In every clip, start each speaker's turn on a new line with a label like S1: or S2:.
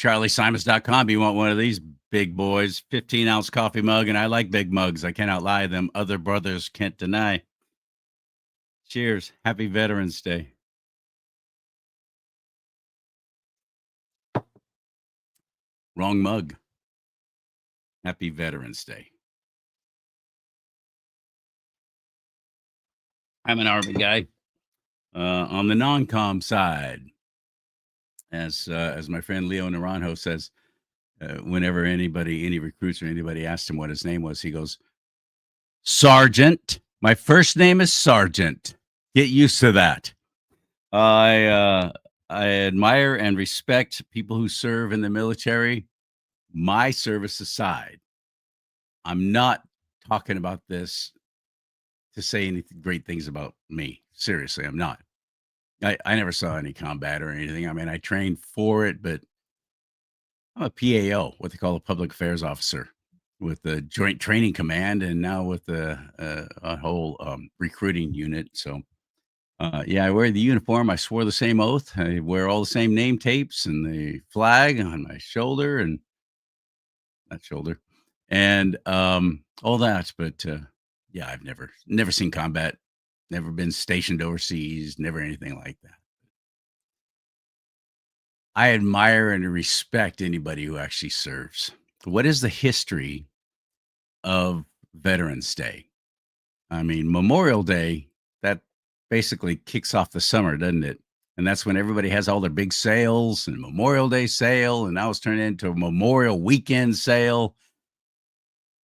S1: CharlieSimons.com. You want one of these big boys, 15-ounce coffee mug, and I like big mugs. I cannot lie. Them other brothers can't deny. Cheers. Happy Veterans Day. Wrong mug. Happy Veterans Day. I'm an Army guy on the non-com side. As my friend Leo Naranjo says, whenever any recruits or anybody asked him what his name was, he goes, Sergeant. My first name is Sergeant. Get used to that. I admire and respect people who serve in the military. My service aside, I'm not talking about this to say any great things about me. Seriously, I'm not. I never saw any combat or anything. I mean, I trained for it, but I'm a PAO, what they call a public affairs officer, with the Joint Training Command, and now with a whole recruiting unit. So, yeah, I wear the uniform. I swore the same oath. I wear all the same name tapes and the flag on my shoulder and that shoulder, and all that. But yeah, I've never seen combat, never been stationed overseas, never anything like that. I admire and respect anybody who actually serves. What is the history of Veterans Day? I mean, Memorial Day, that basically kicks off the summer, doesn't it? And that's when everybody has all their big sales and Memorial Day sale. And now it's turned into a Memorial weekend sale.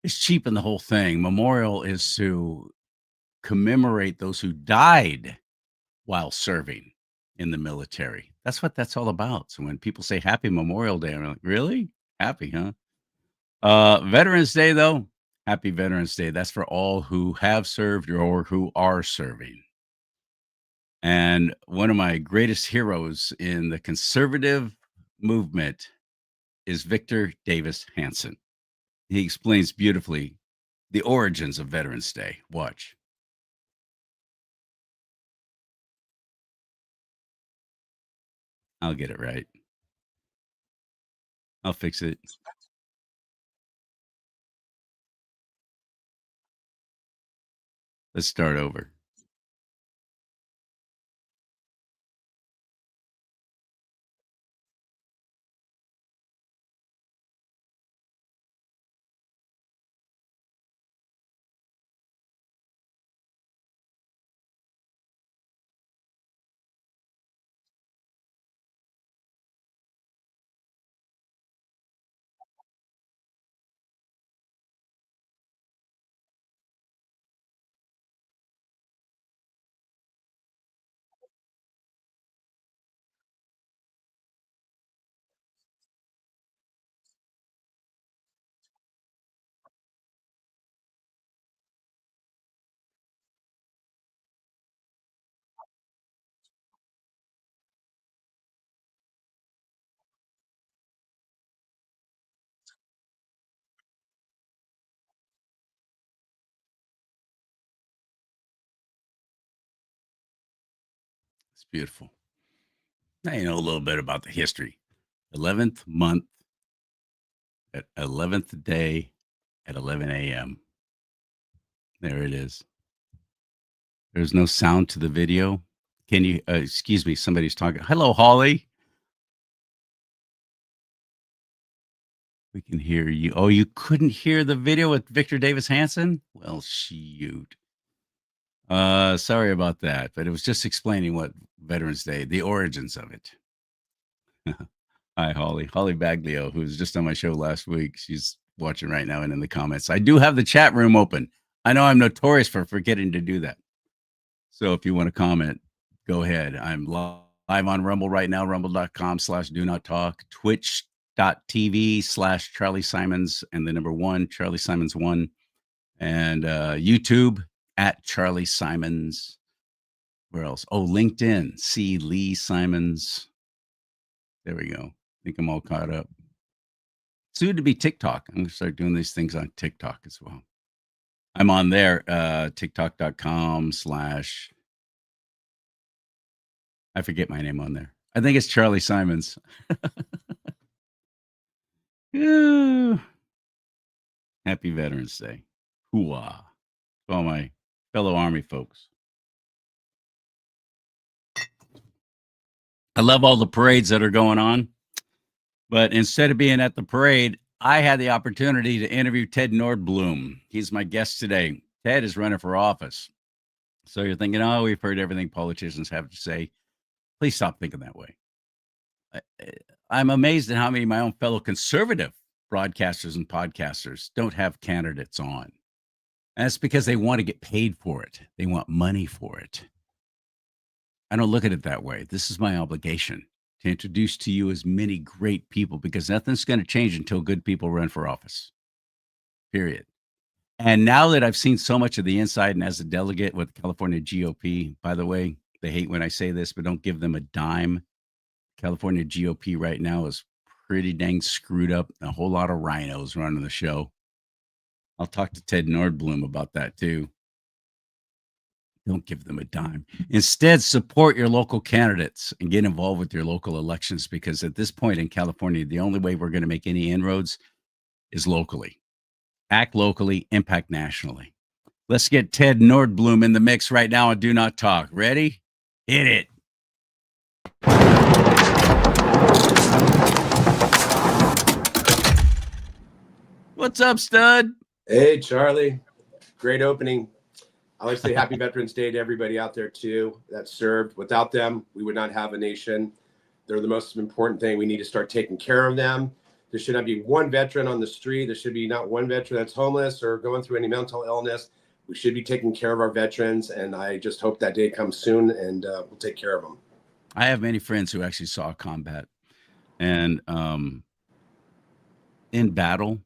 S1: It's cheaping the whole thing. Memorial is to commemorate those who died while serving in the military. That's what that's all about. So when people say Happy Memorial Day, I'm like, really? Happy, huh? Veterans Day, though, Happy Veterans Day. That's for all who have served or who are serving. And one of my greatest heroes in the conservative movement is Victor Davis Hanson. He explains beautifully the origins of Veterans Day. Watch. I'll get it right. I'll fix it. Let's start over. It's beautiful. Now you know a little bit about the history. 11th month at 11th day at 11 a.m. There it is. There's no sound to the video. Can you, excuse me, somebody's talking. Hello, Holly. We can hear you. Oh, you couldn't hear the video with Victor Davis Hanson? Well, shoot. Sorry about that, but it was just explaining what Veterans Day, the origins of it. Hi, Holly. Holly Baglio, who was just on my show last week. She's watching right now and in the comments. I do have the chat room open. I know I'm notorious for forgetting to do that. So if you want to comment, go ahead. I'm live on Rumble right now, rumble.com/do not talk, twitch.tv/Charlie Simons and the number one, Charlie Simons one, and YouTube at Charlie Simons. Where else? Oh, LinkedIn, C. Lee Simons. There we go. I think I'm all caught up. Soon to be TikTok. I'm going to start doing these things on TikTok as well. I'm on there, tiktok.com/ I forget my name on there. I think it's Charlie Simons. Ooh, happy Veterans Day. Hooah. To all my fellow Army folks. I love all the parades that are going on, but instead of being at the parade, I had the opportunity to interview Ted Nordblum. He's my guest today. Ted is running for office. So you're thinking, oh, we've heard everything politicians have to say. Please stop thinking that way. I'm amazed at how many of my own fellow conservative broadcasters and podcasters don't have candidates on. And that's because they want to get paid for it. They want money for it. I don't look at it that way. This is my obligation to introduce to you as many great people because nothing's going to change until good people run for office. Period. And now that I've seen so much of the inside and as a delegate with California GOP, by the way, they hate when I say this, but don't give them a dime. California GOP right now is pretty dang screwed up. A whole lot of rhinos running the show. I'll talk to Ted Nordblum about that too. Don't give them a dime. Instead, support your local candidates and get involved with your local elections because at this point in California, the only way we're going to make any inroads is locally. Act locally, impact nationally. Let's get Ted Nordblum in the mix right now and Do Not Talk. Ready? Hit it. What's up, stud?
S2: Hey, Charlie. Great opening. I like to say happy Veterans Day to everybody out there, too, that served. Without them, we would not have a nation. They're the most important thing. We need to start taking care of them. There should not be one veteran on the street. There should be not one veteran that's homeless or going through any mental illness. We should be taking care of our veterans, and I just hope that day comes soon, and we'll take care of them.
S1: I have many friends who actually saw combat. And in battle,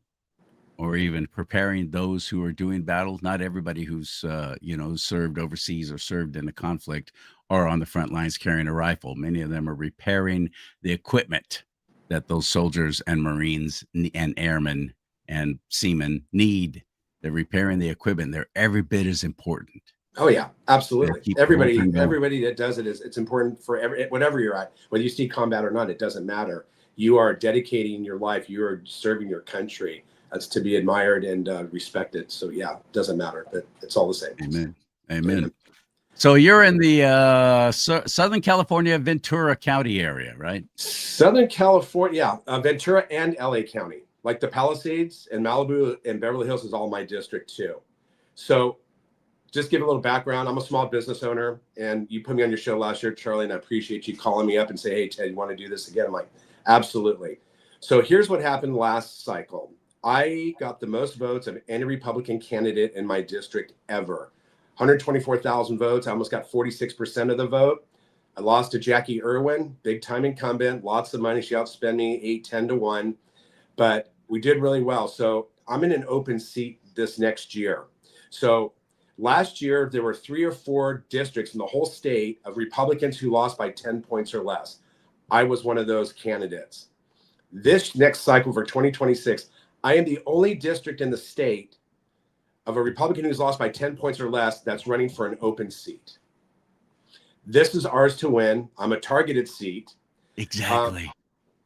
S1: or even preparing those who are doing battle. Not everybody who's served overseas or served in a conflict are on the front lines carrying a rifle. Many of them are repairing the equipment that those soldiers and Marines and airmen and seamen need. They're repairing the equipment. They're every bit as important.
S2: Oh yeah, absolutely. Everybody that does it it's important for whatever you're at, whether you see combat or not, it doesn't matter. You are dedicating your life. You are serving your country. That's to be admired and respected. So yeah, it doesn't matter, but it's all the same.
S1: Amen. Amen. So you're in the Southern California, Ventura County area, right?
S2: Southern California, Ventura and LA County. Like the Palisades and Malibu and Beverly Hills is all my district too. So just give a little background. I'm a small business owner, and you put me on your show last year, Charlie, and I appreciate you calling me up and say, hey, Ted, you want to do this again? I'm like, absolutely. So here's what happened last cycle. I got the most votes of any Republican candidate in my district ever. 124,000 votes. I almost got 46% of the vote. I lost to Jackie Irwin, big time incumbent, lots of money. She outspent me 8-10 to 1, but we did really well. So I'm in an open seat this next year. So last year, there were 3 or 4 districts in the whole state of Republicans who lost by 10 points or less. I was one of those candidates. This next cycle for 2026, I am the only district in the state of a Republican who's lost by 10 points or less that's running for an open seat. This is ours to win. I'm a targeted seat.
S1: Exactly.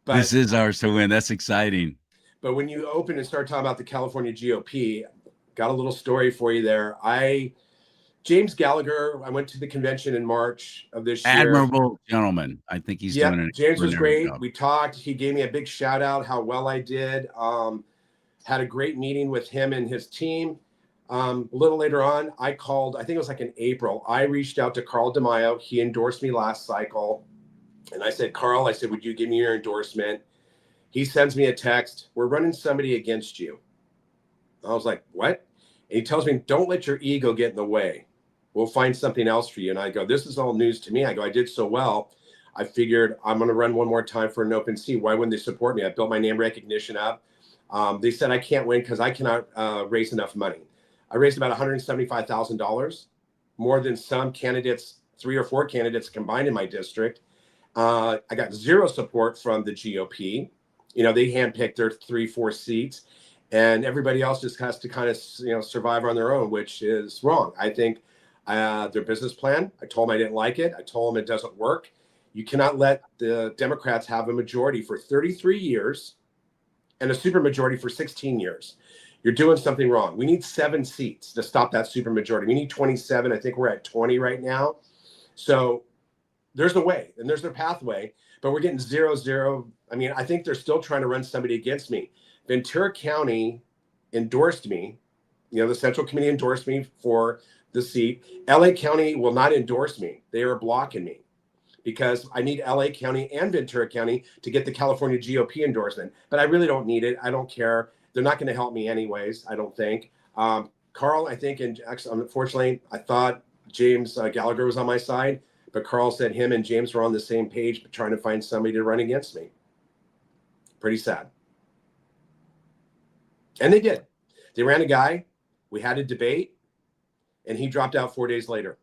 S1: This is ours to win. That's exciting.
S2: But when you open and start talking about the California GOP, got a little story for you there. James Gallagher, I went to the convention in March of this year.
S1: Admirable gentleman. I think he's doing an
S2: James was great.
S1: job.
S2: We talked. He gave me a big shout out how well I did. Had a great meeting with him and his team. A little later on, I called, I think it was like in April. I reached out to Carl DeMaio. He endorsed me last cycle. And I said, Carl, would you give me your endorsement? He sends me a text. We're running somebody against you. I was like, what? And he tells me, don't let your ego get in the way. We'll find something else for you. And I go, this is all news to me. I go, I did so well. I figured I'm going to run one more time for an open seat. Why wouldn't they support me? I built my name recognition up. They said I can't win because I cannot raise enough money. I raised about $175,000, more than some candidates, 3 or 4 candidates combined in my district. I got zero support from the GOP. They handpicked their 3-4 seats, and everybody else just has to kind of survive on their own, which is wrong. I think their business plan, I told them I didn't like it. I told them it doesn't work. You cannot let the Democrats have a majority for 33 years and a supermajority for 16 years. You're doing something wrong. We need 7 seats to stop that supermajority. We need 27. I think we're at 20 right now. So there's a way and there's their pathway, but we're getting 0-0. I mean, I think they're still trying to run somebody against me. Ventura County endorsed me. The Central Committee endorsed me for the seat. LA County will not endorse me. They are blocking me because I need LA County and Ventura County to get the California GOP endorsement. But I really don't need it. I don't care. They're not going to help me anyways, I don't think. Carl, I think, and actually, unfortunately, I thought James Gallagher was on my side, but Carl said him and James were on the same page, trying to find somebody to run against me. Pretty sad. And they did. They ran a guy. We had a debate, and he dropped out 4 days later.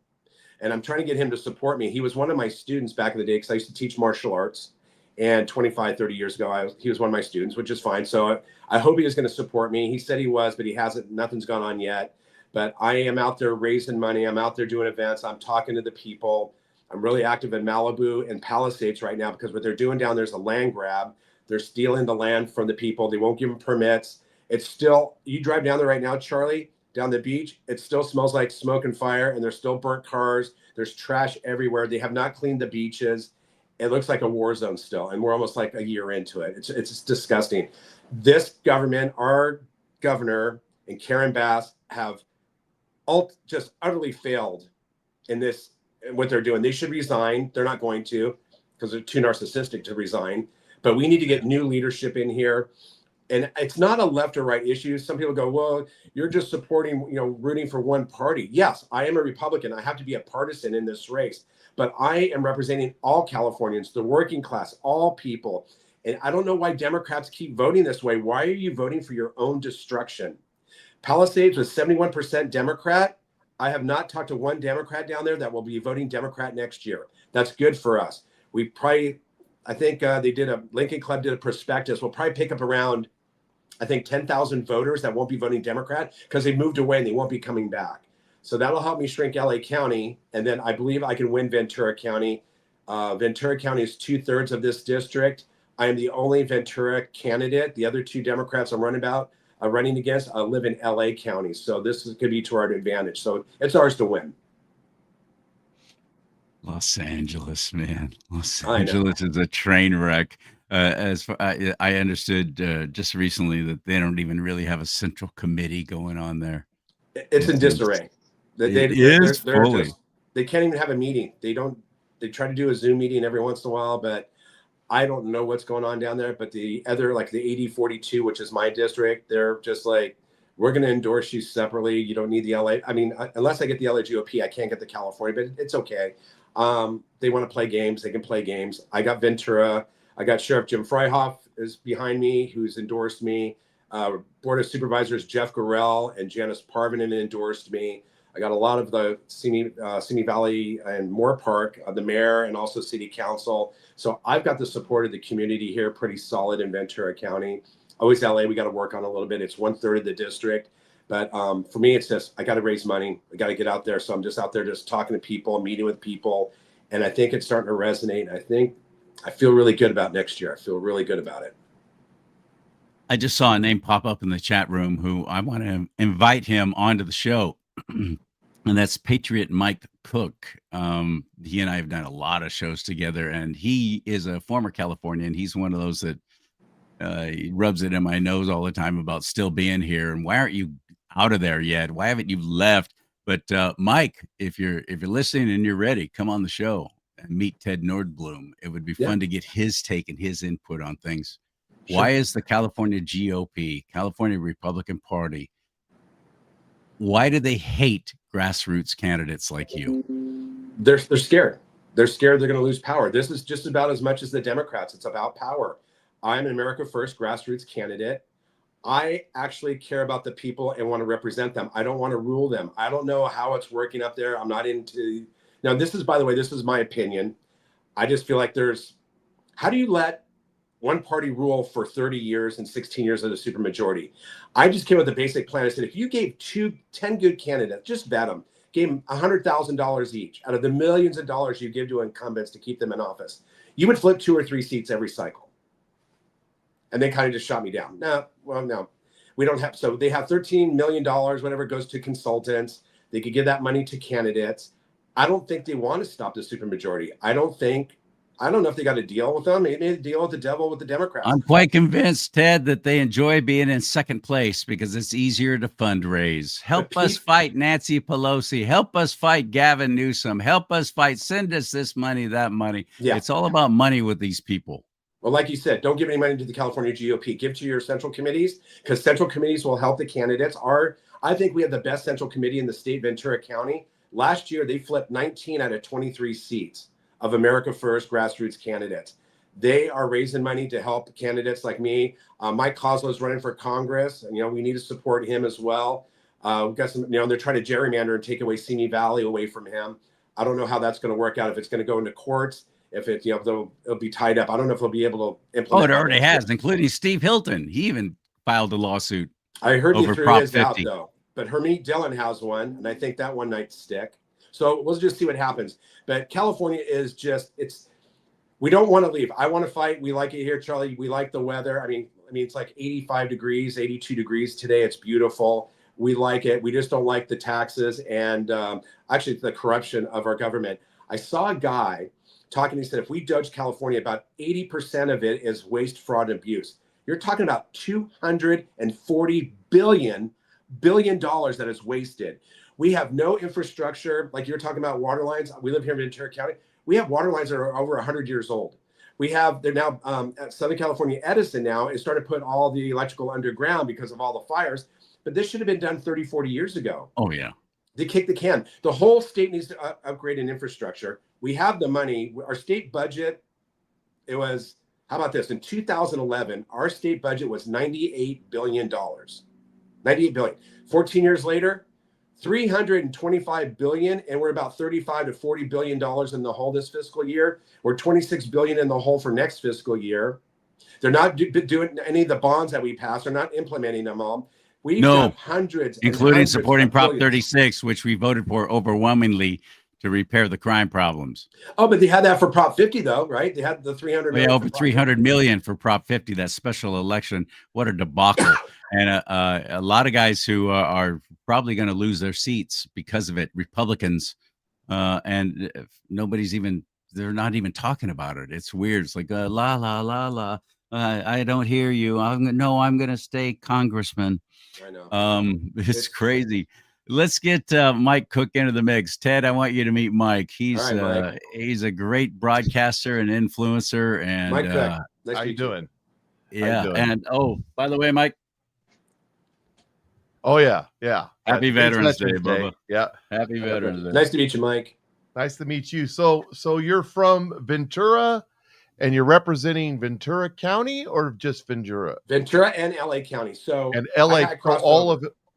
S2: And I'm trying to get him to support me. He was one of my students back in the day because I used to teach martial arts. And 25, 30 years ago, he was one of my students, which is fine. So I hope he was going to support me. He said he was, but he hasn't. Nothing's gone on yet. But I am out there raising money. I'm out there doing events. I'm talking to the people. I'm really active in Malibu and Palisades right now because what they're doing down there is a land grab. They're stealing the land from the people. They won't give them permits. It's still, you drive down there right now, Charlie, down the beach, it still smells like smoke and fire, and there's still burnt cars. There's trash everywhere. They have not cleaned the beaches. It looks like a war zone still, and we're almost like a year into it. It's disgusting. This government, our governor and Karen Bass have just utterly failed in this, in what they're doing. They should resign. They're not going to because they're too narcissistic to resign. But we need to get new leadership in here. And it's not a left or right issue. Some people go, well, you're just supporting, rooting for one party. Yes, I am a Republican. I have to be a partisan in this race. But I am representing all Californians, the working class, all people. And I don't know why Democrats keep voting this way. Why are you voting for your own destruction? Palisades was 71% Democrat. I have not talked to one Democrat down there that will be voting Democrat next year. That's good for us. I think Lincoln Club did a prospectus. We'll probably pick up around, I think, 10,000 voters that won't be voting Democrat because they moved away and they won't be coming back. So that'll help me shrink LA County. And then I believe I can win Ventura County. Ventura County is 2/3 of this district. I am the only Ventura candidate. The other 2 Democrats I'm running against live in LA County. So this could be to our advantage. So it's ours to win.
S1: Los Angeles, man. Los
S2: I know.
S1: Angeles is a train wreck. As far, I understood just recently that they don't even really have a central committee going on there.
S2: It's in disarray. They can't even have a meeting. They try to do a Zoom meeting every once in a while, but I don't know what's going on down there. But the other, like the 8042, which is my district, they're just like, we're going to endorse you separately. You don't need the LA. I mean, unless I get the LA GOP, I can't get the California, but it's okay. They want to play games. They can play games. I got Ventura. I got Sheriff Jim Freihoff is behind me, who's endorsed me. Board of Supervisors Jeff Gorell and Janice Parvinen endorsed me. I got a lot of the Simi Valley and Moore Park, the mayor, and also city council. So I've got the support of the community here, pretty solid in Ventura County. Always LA, we got to work on a little bit. It's 1/3 of the district. But for me, it's just, I got to raise money. I got to get out there. So I'm just out there just talking to people, meeting with people. And I think it's starting to resonate. I feel really good about next year. I feel really good about it.
S1: I just saw a name pop up in the chat room who I want to invite him onto the show. And that's Patriot Mike Cook. He and I have done a lot of shows together, and he is a former Californian. He's one of those that he rubs it in my nose all the time about still being here. And why aren't you out of there yet? Why haven't you left? But Mike, if you're listening and you're ready, come on the show and meet Ted Nordblum. It would be fun to get his take and his input on things. Sure. Why is the California GOP, California Republican Party, why do they hate grassroots candidates like you?
S2: They're scared. They're scared they're going to lose power. This is just about as much as the Democrats. It's about power. I'm an America First grassroots candidate. I actually care about the people and want to represent them. I don't want to rule them. I don't know how it's working up there. I'm not into. Now, this is, by the way, this is my opinion. I just feel like how do you let one party rule for 30 years and 16 years of a supermajority? I just came with a basic plan. I said, if you gave 10 good candidates, just vet them, gave them $100,000 each out of the millions of dollars you give to incumbents to keep them in office, you would flip 2 or 3 seats every cycle. And they kind of just shot me down. No, well, no, we don't have. So they have $13 million, whatever goes to consultants. They could give that money to candidates. I don't think they want to stop the supermajority. I don't know if they got a deal with them. Maybe they deal with the devil with the Democrats.
S1: I'm quite convinced, Ted, that they enjoy being in second place because it's easier to fundraise. Help us fight Nancy Pelosi. Help us fight Gavin Newsom. Help us fight. Send us this money, that money.
S2: Yeah.
S1: It's all about money with these people.
S2: Well, like you said, don't give any money to the California GOP. Give to your central committees, because central committees will help the candidates. I think we have the best central committee in the state, Ventura County. Last year, they flipped 19 out of 23 seats of America First grassroots candidates. They are raising money to help candidates like me. Mike Kozlow is running for Congress, and we need to support him as well. We've got some, they're trying to gerrymander and take away Simi Valley away from him. I don't know how that's going to work out. If it's going to go into courts, if it, it'll be tied up. I don't know if they'll be able to implement.
S1: Oh, it already has, including Steve Hilton. He even filed a lawsuit.
S2: I heard he threw
S1: Prop
S2: his
S1: 50.
S2: out though, but Hermit Dillon has one, and I think that one might stick. So we'll just see what happens. But California is we don't want to leave. I want to fight. We like it here, Charlie. We like the weather. I mean, it's like 85 degrees, 82 degrees today. It's beautiful. We like it. We just don't like the taxes and actually the corruption of our government. I saw a guy talking. He said, if we judge California, about 80% of it is waste, fraud, and abuse. You're talking about $240 billion that is wasted. We have no infrastructure. Like you're talking about water lines. We live here in Ventura County. We have water lines that are over 100 years old. They're now at Southern California Edison now is starting to put all the electrical underground because of all the fires. But this should have been done 30, 40 years ago.
S1: Oh, yeah.
S2: They kick the can. The whole state needs to upgrade in infrastructure. We have the money. Our state budget, how about this? In 2011, our state budget was $98 billion. $98 billion. 14 years later, $325 billion, and we're about $35 to $40 billion in the hole this fiscal year. We're $26 billion in the hole for next fiscal year. They're not doing any of the bonds that we passed. They're not implementing them all. We've got hundreds,
S1: including supporting Prop 36, which we voted for overwhelmingly to repair the crime problems.
S2: Oh, but they had that for Prop 50, though, right? They had the 300 million.
S1: Yeah, over 300 million for Prop 50, that special election. What a debacle. And a lot of guys who are probably going to lose their seats because of it, Republicans, and they're not even talking about it. It's weird. It's like, la, la, la, la. I don't hear you. I'm going to stay congressman.
S2: I know.
S1: It's crazy. Let's get Mike Cook into the mix. Ted, I want you to meet Mike. He's a great broadcaster and influencer. And
S2: Mike Cook, nice
S3: how you doing?
S1: Yeah. And by the way, Mike.
S3: Oh yeah.
S1: Happy Veterans Day, Bubba.
S3: Yeah.
S1: Happy Veterans Day.
S2: Nice to meet you, Mike.
S3: Nice to meet you. So you're from Ventura, and you're representing Ventura County or just Ventura?
S2: Ventura and LA County. So
S3: and LA,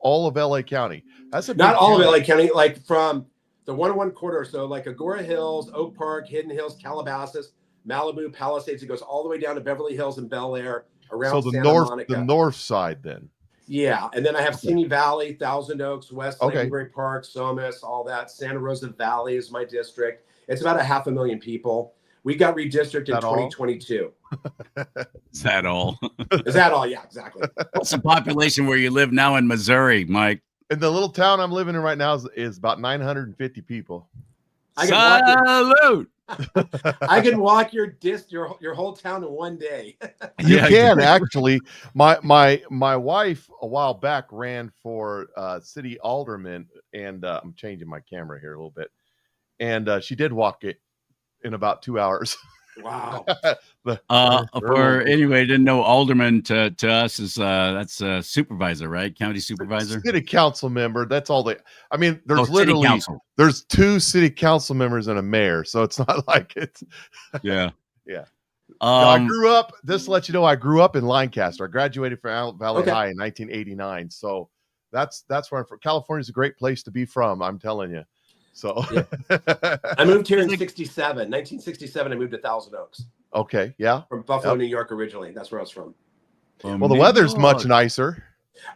S3: all of LA County. That's
S2: not all of LA County, like from the 101 corridor. So like Agora Hills, Oak Park, Hidden Hills, Calabasas, Malibu, Palisades. It goes all the way down to Beverly Hills and Bel Air, around Santa Monica.
S3: The north side then.
S2: Yeah, and then I have Simi Valley, Thousand Oaks, West Lakenbury Park, Somas, all that. Santa Rosa Valley is my district. It's about 500,000 people. We got redistricted in 2022.
S1: Is that all?
S2: Is that all? Yeah, exactly.
S1: What's the population where you live now in Missouri, Mike?
S3: In the little town I'm living in right now is about 950 people.
S1: Salute!
S2: I can walk your whole town in one day.
S3: You can actually. My wife a while back ran for city alderman, and I'm changing my camera here a little bit, and she did walk it in about 2 hours.
S2: Wow.
S1: For anyway, didn't know alderman to us is that's a supervisor, right? County supervisor,
S3: city council member. That's all they. I mean, there's 2 city council members and a mayor, so it's not like it's.
S1: Yeah.
S3: I grew up. Just to let you know, I grew up in Lancaster. I graduated from Allen Valley High in 1989. So that's where I'm from. California's a great place to be from. I'm telling you. So
S2: I moved here in 1967. I moved to Thousand Oaks.
S3: Okay. Yeah.
S2: From Buffalo, New York, originally. That's where I was from.
S3: Well, the weather's much nicer.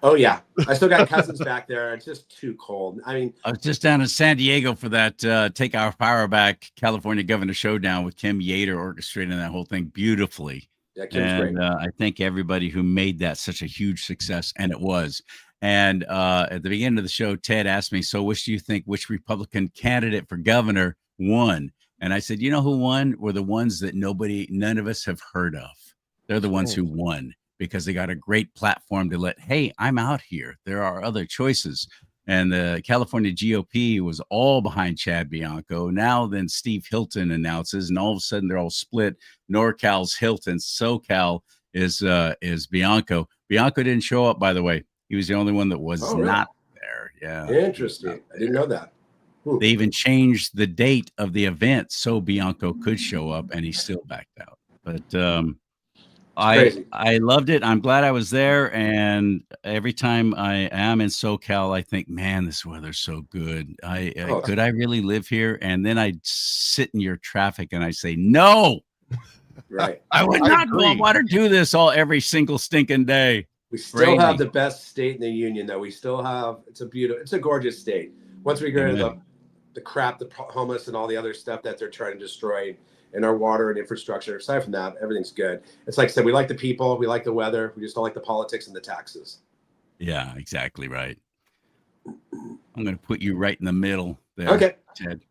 S2: Oh yeah. I still got cousins back there. It's just too cold. I mean,
S1: I was just down in San Diego for that Take Our Power Back California Governor Showdown with Kim Yater orchestrating that whole thing beautifully.
S2: Yeah, Kim's great.
S1: And I thank everybody who made that such a huge success, and it was. And at the beginning of the show, Ted asked me, "So, which do you think? Which Republican candidate for governor won?" And I said, "You know who won? Were the ones that none of us have heard of. They're the ones who won because they got a great platform to let. Hey, I'm out here. There are other choices." And the California GOP was all behind Chad Bianco. Now, then Steve Hilton announces, and all of a sudden they're all split. NorCal's Hilton, SoCal is Bianco. Bianco didn't show up, by the way. He was the only one that was not there. Yeah,
S2: interesting. I didn't know that.
S1: They even changed the date of the event so Bianco could show up, and he still backed out. But I loved it. I'm glad I was there. And every time I am in SoCal, I think, man, this weather's so good. Could I really live here? And then I sit in your traffic and I say, no,
S2: right.
S1: I would not want to do this every single stinking day.
S2: We still have the best state in the union, though. We still have, it's a gorgeous state. Once we get rid of the crap, the homeless and all the other stuff that they're trying to destroy in our water and infrastructure. Aside from that, everything's good. It's like I said, we like the people, we like the weather, we just don't like the politics and the taxes.
S1: Yeah, exactly right. I'm going to put you right in the middle there, Ted.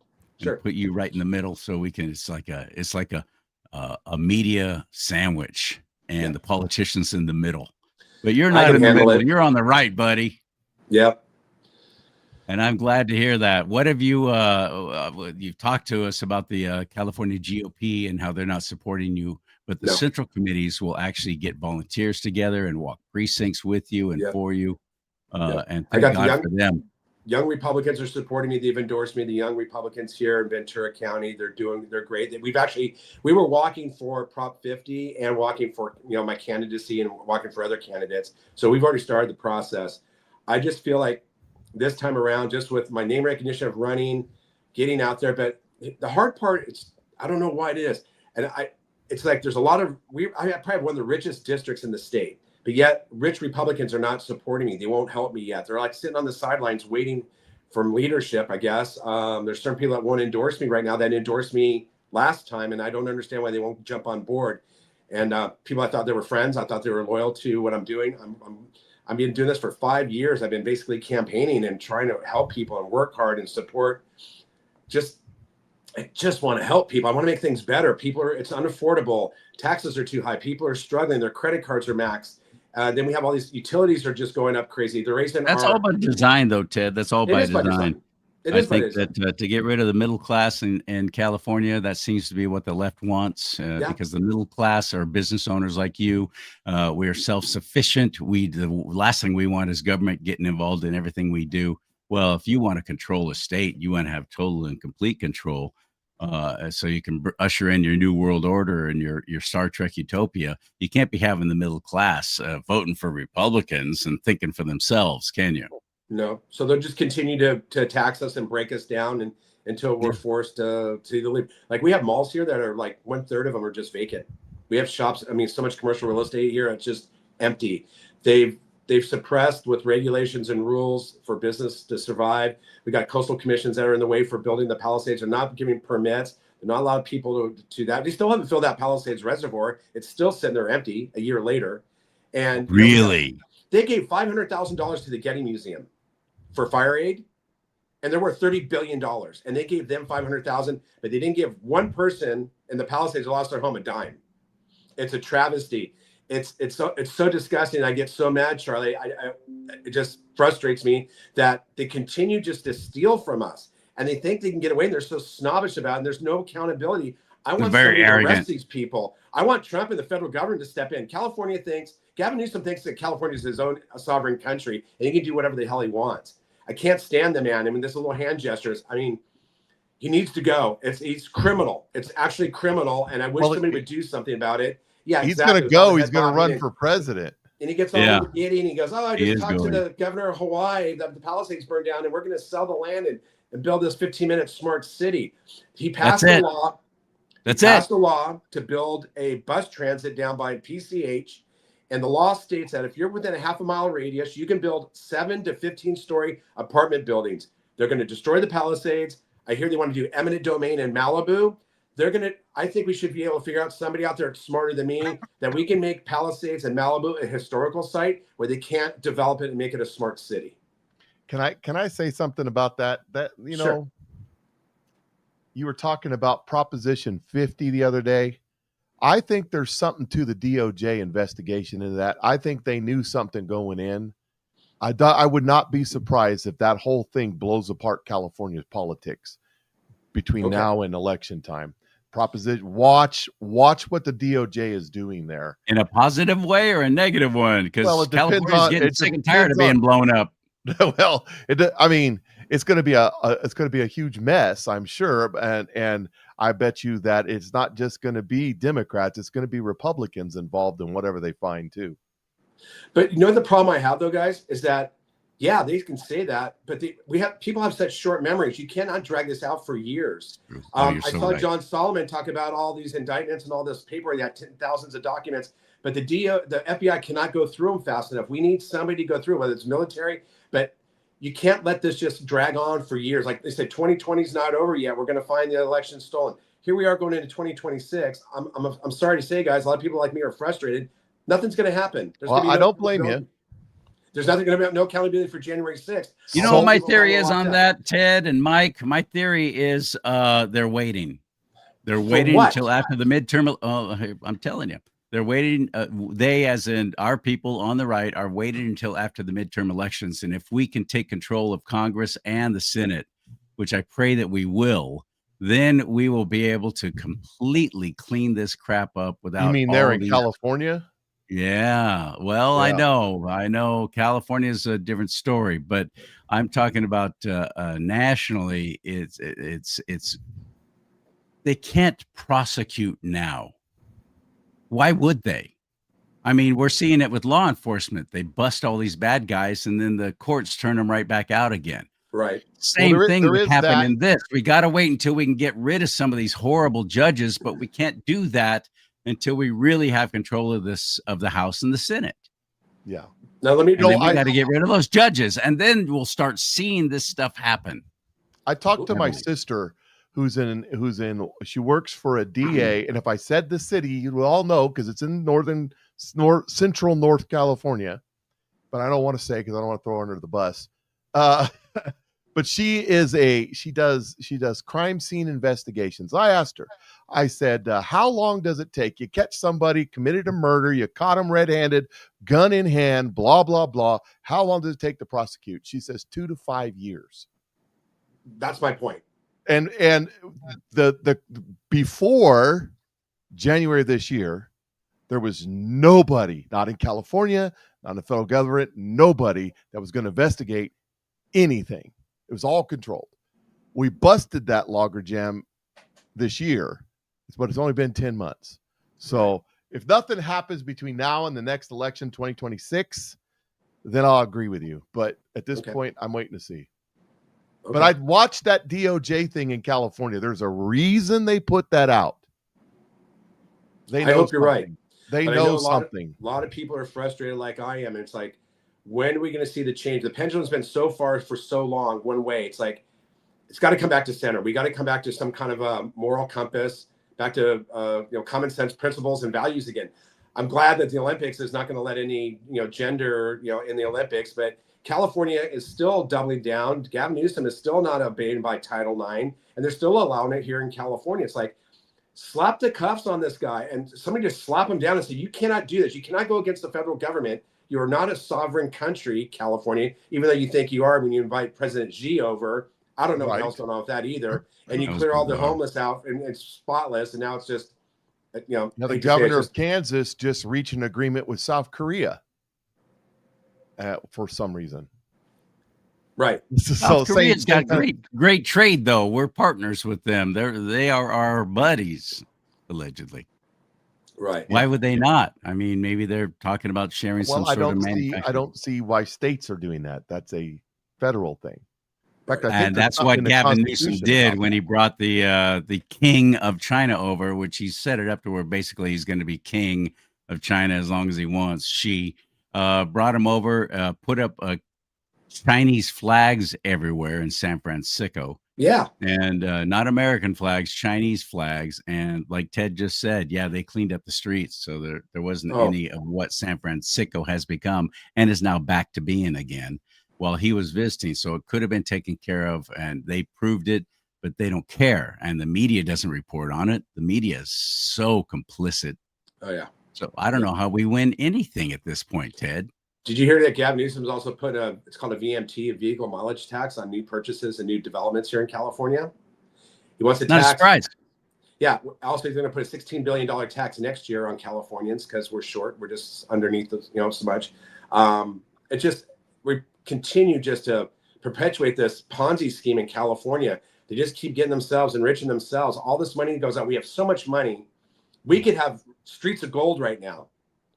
S2: Sure.
S1: Put you right in the middle so we can. It's like a media sandwich, and the politicians in the middle. But you're not in the middle. You're on the right, buddy.
S2: Yep.
S1: And I'm glad to hear that. What have you you've talked to us about the California GOP and how they're not supporting you, but the central committees will actually get volunteers together and walk precincts with you and for you. And thank God for them.
S2: Young Republicans are supporting me. They've endorsed me. The young Republicans here in Ventura County, they're great. We were walking for Prop 50 and walking for, my candidacy and walking for other candidates. So we've already started the process. I just feel like this time around, just with my name recognition of running, getting out there. But the hard part, I don't know why it is. And it's like, there's a lot of, I probably have one of the richest districts in the state, but yet rich Republicans are not supporting me. They won't help me yet. They're like sitting on the sidelines waiting for leadership, I guess. There's certain people that won't endorse me right now that endorsed me last time. And I don't understand why they won't jump on board. And people I thought they were friends, I thought they were loyal to what I'm doing. I've been doing this for 5 years. I've been basically campaigning and trying to help people and work hard and support. I just want to help people. I want to make things better. It's unaffordable. Taxes are too high. People are struggling. Their credit cards are maxed. Then we have all these utilities are just going up crazy. They're raising.
S1: That's all by design, though, Ted. That's all by design. I think that to get rid of the middle class in California, that seems to be what the left wants, because the middle class are business owners like you. We are self-sufficient. The last thing we want is government getting involved in everything we do. Well, if you want to control a state, you want to have total and complete control, so you can usher in your new world order and your Star Trek utopia. You can't be having the middle class voting for Republicans and thinking for themselves, can you?
S2: No. So they'll just continue to tax us and break us down until we're forced to either leave. Like we have malls here that are like 1/3 of them are just vacant. We have shops. I mean, so much commercial real estate here. It's just empty. They've suppressed with regulations and rules for business to survive. We got coastal commissions that are in the way for building the Palisades. They're not giving permits. They're not allowing people to that. They still haven't filled that Palisades reservoir. It's still sitting there empty a year later. And
S1: really,
S2: they gave $500,000 to the Getty Museum for fire aid, and they're worth $30 billion. And they gave them $500,000, but they didn't give one person in the Palisades who lost their home a dime. It's a travesty. It's so disgusting. I get so mad, Charlie. It just frustrates me that they continue just to steal from us, and they think they can get away. And they're so snobbish about it, and there's no accountability. I want somebody to arrest these people. I want Trump and the federal government to step in. Gavin Newsom thinks that California is his own sovereign country, and he can do whatever the hell he wants. I can't stand the man. I mean, this little hand gestures. I mean, he needs to go. He's criminal. It's actually criminal, and I wish somebody would do something about it. Yeah,
S3: he's going to go. He's going to run for president.
S2: And he gets all giddy, and he goes, I just talked to the governor of Hawaii that the Palisades burned down, and we're going to sell the land and build this 15-minute smart city. He passed a law. Passed a law to build a bus transit down by PCH. And the law states that if you're within a half a mile radius, you can build 7 to 15-story apartment buildings. They're going to destroy the Palisades. I hear they want to do eminent domain in Malibu. I think we should be able to figure out somebody out there smarter than me that we can make Palisades and Malibu a historical site where they can't develop it and make it a smart city.
S3: Can I say something about that? That, you
S2: Sure.
S3: know, you were talking about Proposition 50 the other day. I think there's something to the DOJ investigation into that. I think they knew something going in. I would not be surprised if that whole thing blows apart California's politics between now and election time. Proposition, watch what the DOJ is doing there.
S1: In a positive way or a negative one? Because
S3: it depends
S1: California's getting
S3: it
S1: sick and tired of
S3: depends
S1: being blown up.
S3: Well, I mean, it's going to be a huge mess, I'm sure, and I bet you that it's not just going to be Democrats; it's going to be Republicans involved in whatever they find too.
S2: But you know the problem I have though, guys, is that yeah, they can say that, but people have such short memories. You cannot drag this out for years. I saw John Solomon talk about all these indictments and all this paper. He had thousands of documents, but the FBI cannot go through them fast enough. We need somebody to go through, whether it's military, but you can't let this just drag on for years. Like they said, 2020 is not over yet. We're going to find the election stolen. Here we are going into 2026. I'm sorry to say, guys, a lot of people like me are frustrated. Nothing's going to happen.
S3: I don't blame you.
S2: There's nothing going to be, no accountability for January 6th.
S1: You know what my theory is on that, Ted and Mike? My theory is they're waiting. They're waiting until after the midterm. I'm telling you, they're waiting. They, as in our people on the right, are waiting until after the midterm elections. And if we can take control of Congress and the Senate, which I pray that we will, then we will be able to completely clean this crap up without.
S3: You mean they're in California?
S1: Yeah. Well, yeah. I know California is a different story, but I'm talking about nationally. It's they can't prosecute now. Why would they? I mean, we're seeing it with law enforcement. They bust all these bad guys and then the courts turn them right back out again.
S2: Right.
S1: Same thing would happen in this. We got to wait until we can get rid of some of these horrible judges, but we can't do that until we really have control of the House and the Senate.
S3: Yeah.
S2: Now let me
S1: know. We got to get rid of those judges, and then we'll start seeing this stuff happen.
S3: I talked to my sister, she works for a DA, and if I said the city, you will all know because it's in central North California, but I don't want to say because I don't want to throw her under the bus. But she does crime scene investigations. I asked her, I said, how long does it take? You catch somebody committed a murder, you caught them red-handed, gun in hand, blah, blah, blah. How long does it take to prosecute? She says 2 to 5 years.
S2: That's my point.
S3: And the before January of this year, there was nobody, not in California, not in the federal government, nobody that was going to investigate anything. It was all controlled. We busted that loggerjam this year, but it's only been 10 months. So if nothing happens between now and the next election, 2026, then I'll agree with you. But at this point, I'm waiting to see. Okay. But I'd watch that DOJ thing in California. There's a reason they put that out.
S2: I hope you're right.
S3: They know something.
S2: A lot of people are frustrated like I am. And it's like, when are we going to see the change? The pendulum's been so far for so long one way. It's like, it's got to come back to center. We got to come back to some kind of a moral compass, back to common sense principles and values again. I'm glad that the Olympics is not going to let any gender in the Olympics, but California is still doubling down. Gavin Newsom is still not obeying by Title IX, and they're still allowing it here in California. It's like, slap the cuffs on this guy, and somebody just slap him down and say, you cannot do this. You cannot go against the federal government. You are not a sovereign country, California, even though you think you are when you invite President Xi over. I don't know what else going on with that either. And you clear all the homeless out and it's spotless. And now it's just,
S3: Now the governor of Kansas just reached an agreement with South Korea for some reason.
S2: Right.
S1: South Korea's got great trade, though. We're partners with them. They are our buddies, allegedly.
S2: Right.
S1: Why would they not? I mean, maybe they're talking about sharing some sort of manufacturing.
S3: I don't see why states are doing that. That's a federal thing.
S1: In fact, and that's what Gavin Newsom did when he brought the king of China over, which he set it up to where basically he's going to be king of China as long as he wants. She brought him over, put up Chinese flags everywhere in San Francisco.
S2: Yeah.
S1: and not American flags, Chinese flags. And like Ted just said, yeah, they cleaned up the streets, so there wasn't
S2: Oh,
S1: any of what San Francisco has become and is now back to being again while he was visiting. So it could have been taken care of, and they proved it, but they don't care, and the media doesn't report on it. The media is so complicit.
S2: oh yeah.
S1: So I don't know how we win anything at this point, Ted.
S2: Did you hear that Gavin Newsom's also put it's called a VMT, a vehicle mileage tax on new purchases and new developments here in California? He wants to
S1: Not a
S2: tax.
S1: surprise.
S2: Yeah. Also, he's going to put a $16 billion tax next year on Californians because we're short. We're just underneath the, so much. It just, we continue just to perpetuate this Ponzi scheme in California. They just keep getting themselves, enriching themselves. All this money goes out. We have so much money. We could have streets of gold right now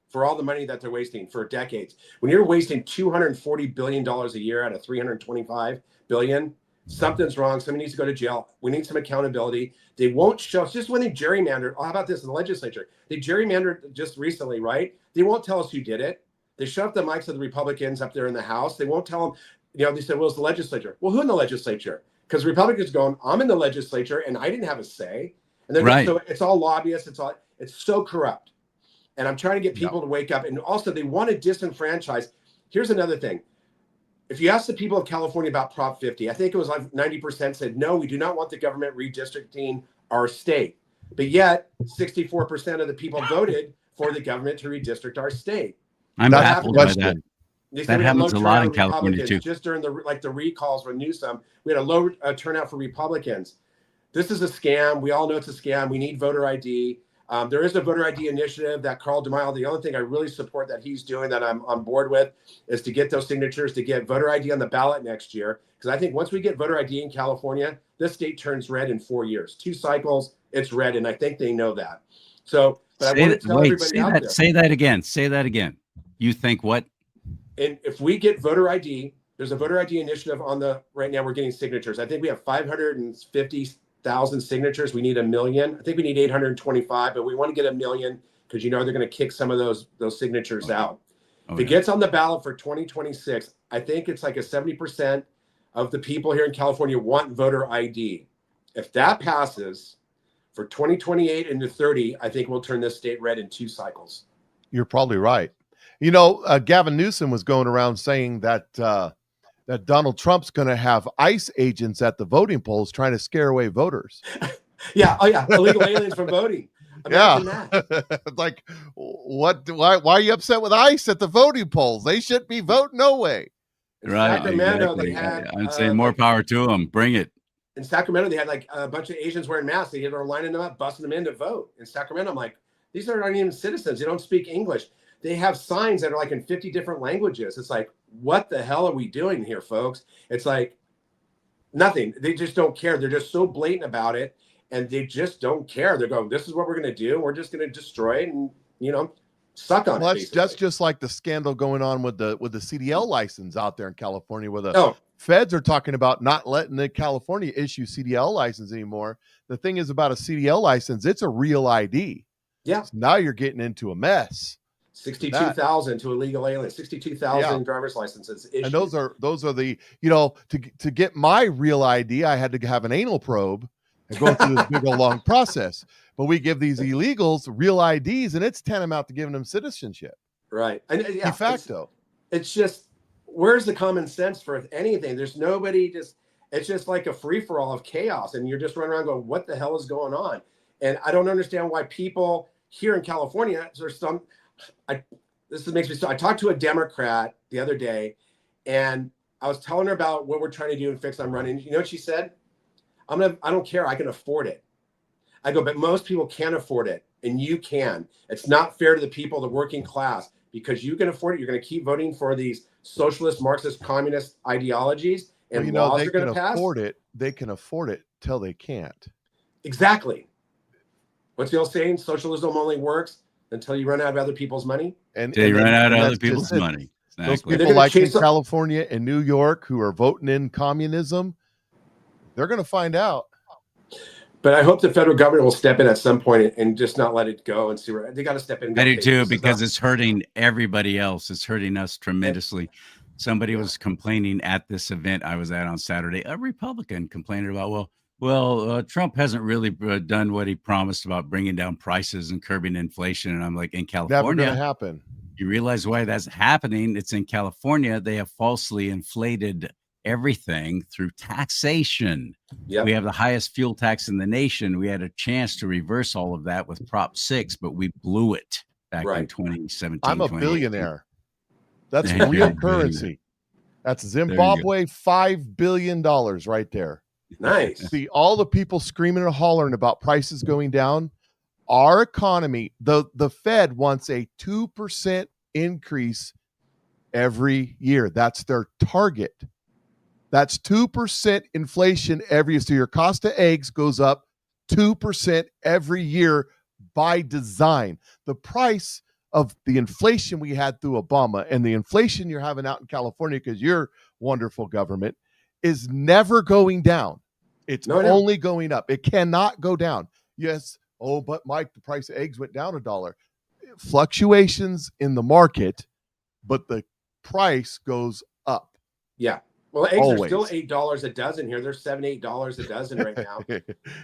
S2: for all the money that they're wasting for decades. When you're wasting $240 billion a year out of $325 billion, something's wrong. Somebody needs to go to jail. We need some accountability. They won't show us. Just when they gerrymandered, how about this in the legislature? They gerrymandered just recently, right? They won't tell us who did it. They shut up the mics of the Republicans up there in the House. They won't tell them, they said, well, it's the legislature. Well, who in the legislature? Because Republicans going, I'm in the legislature and I didn't have a say. And they're
S1: Right.
S2: So it's all lobbyists. It's so corrupt. And I'm trying to get people to wake up. And also they want to disenfranchise. Here's another thing. If you ask the people of California about Prop 50, I think it was like 90% said, no, we do not want the government redistricting our state. But yet 64% of the people voted for the government to redistrict our state.
S1: I'm baffled by that.
S2: That
S1: happens a lot in California too.
S2: Just during the recalls with Newsom, we had a low turnout for Republicans. This is a scam. We all know it's a scam. We need voter ID. There is a voter ID initiative that Carl DeMille, the only thing I really support that he's doing that I'm on board with is to get those signatures to get voter ID on the ballot next year. Because I think once we get voter ID in California, this state turns red in 4 years. 2 cycles, it's red. And I think they know that. So, but I want to tell everybody out there.
S1: Say that again. Say that again. You think what?
S2: And if we get voter ID, there's a voter ID initiative right now we're getting signatures. I think we have 550,000 signatures. We need 1 million. I think we need 825, but we want to get 1 million because they're going to kick some of those signatures out. If it gets on the ballot for 2026, I think it's like a 70% of the people here in California want voter ID. If that passes for 2028 into 30, I think we'll turn this state red in 2 cycles.
S3: You're probably right. Gavin Newsom was going around saying that that Donald Trump's going to have ICE agents at the voting polls trying to scare away voters.
S2: Yeah. Oh, yeah. Illegal aliens from voting. Imagine that.
S3: Like, what? Why are you upset with ICE at the voting polls? They shouldn't be voting no way.
S2: In
S1: Right.
S2: Sacramento,
S1: Exactly.
S2: they had.
S1: I'd say more power to them. Bring it.
S2: In Sacramento, they had like a bunch of Asians wearing masks. They were lining them up, busting them in to vote. In Sacramento, I'm like, these aren't even citizens. They don't speak English. They have signs that are like in 50 different languages. It's like, what the hell are we doing here, folks? It's like nothing. They just don't care. They're just so blatant about it, and they just don't care. They're going, this is what we're going to do. We're just going to destroy it and, suck on it.
S3: That's just like the scandal going on with the CDL license out there in California, where the feds are talking about not letting the California issue CDL license anymore. The thing is about a CDL license, it's a real ID.
S2: Yeah.
S3: So now you're getting into a mess.
S2: 62,000 to illegal aliens, 62,000 driver's licenses issued.
S3: And those are the, to get my real ID, I had to have an anal probe and go through this big old long process. But we give these illegals real IDs, and it's tantamount to giving them citizenship.
S2: Right. And
S3: de facto.
S2: It's just, where's the common sense for anything? There's nobody it's just like a free for all of chaos. And you're just running around going, what the hell is going on? And I don't understand why people here in California, I talked to a Democrat the other day, and I was telling her about what we're trying to do and fix. I'm running. You know what she said? I don't care. I can afford it. I go, but most people can't afford it, and you can. It's not fair to the people, the working class, because you can afford it. You're going to keep voting for these socialist, Marxist, communist ideologies, and laws are going to pass.
S3: They can afford it till they can't.
S2: Exactly. What's the old saying? Socialism only works until you run out of other people's money.
S1: And you run out of other people's money. Exactly.
S3: Those people like in California and New York who are voting in communism, they're going to find out.
S2: But I hope the federal government will step in at some point and just not let it go and see where they got to step in.
S1: I do too, because it's hurting everybody else. It's hurting us tremendously. somebody was complaining at this event I was at on Saturday, a Republican complaining about, Trump hasn't really done what he promised about bringing down prices and curbing inflation. And I'm like, in
S3: Never
S1: California,
S3: going to happen.
S1: you realize why that's happening? It's in California. They have falsely inflated everything through taxation.
S2: Yep.
S1: We have the highest fuel tax in the nation. We had a chance to reverse all of that with Prop 6, but we blew it back in 2017.
S3: I'm a
S1: 2018.
S3: billionaire. That's
S1: Yeah,
S3: real
S1: you're a
S3: currency. That's
S1: There you go.
S3: Zimbabwe, $5 billion right there.
S2: Nice.
S3: See, all the people screaming and hollering about prices going down. Our economy, the Fed wants a 2% increase every year. That's their target. That's 2% inflation every year. So your cost of eggs goes up 2% every year by design. The price of the inflation we had through Obama and the inflation you're having out in California because your wonderful government is never going down. It's only going up. It cannot go down. Yes. Oh, but Mike, the price of eggs went down $1. Fluctuations in the market, but the price goes up.
S2: Yeah. Well, eggs
S3: Always.
S2: are still $8 a dozen here. They're $7, $8 a dozen right now.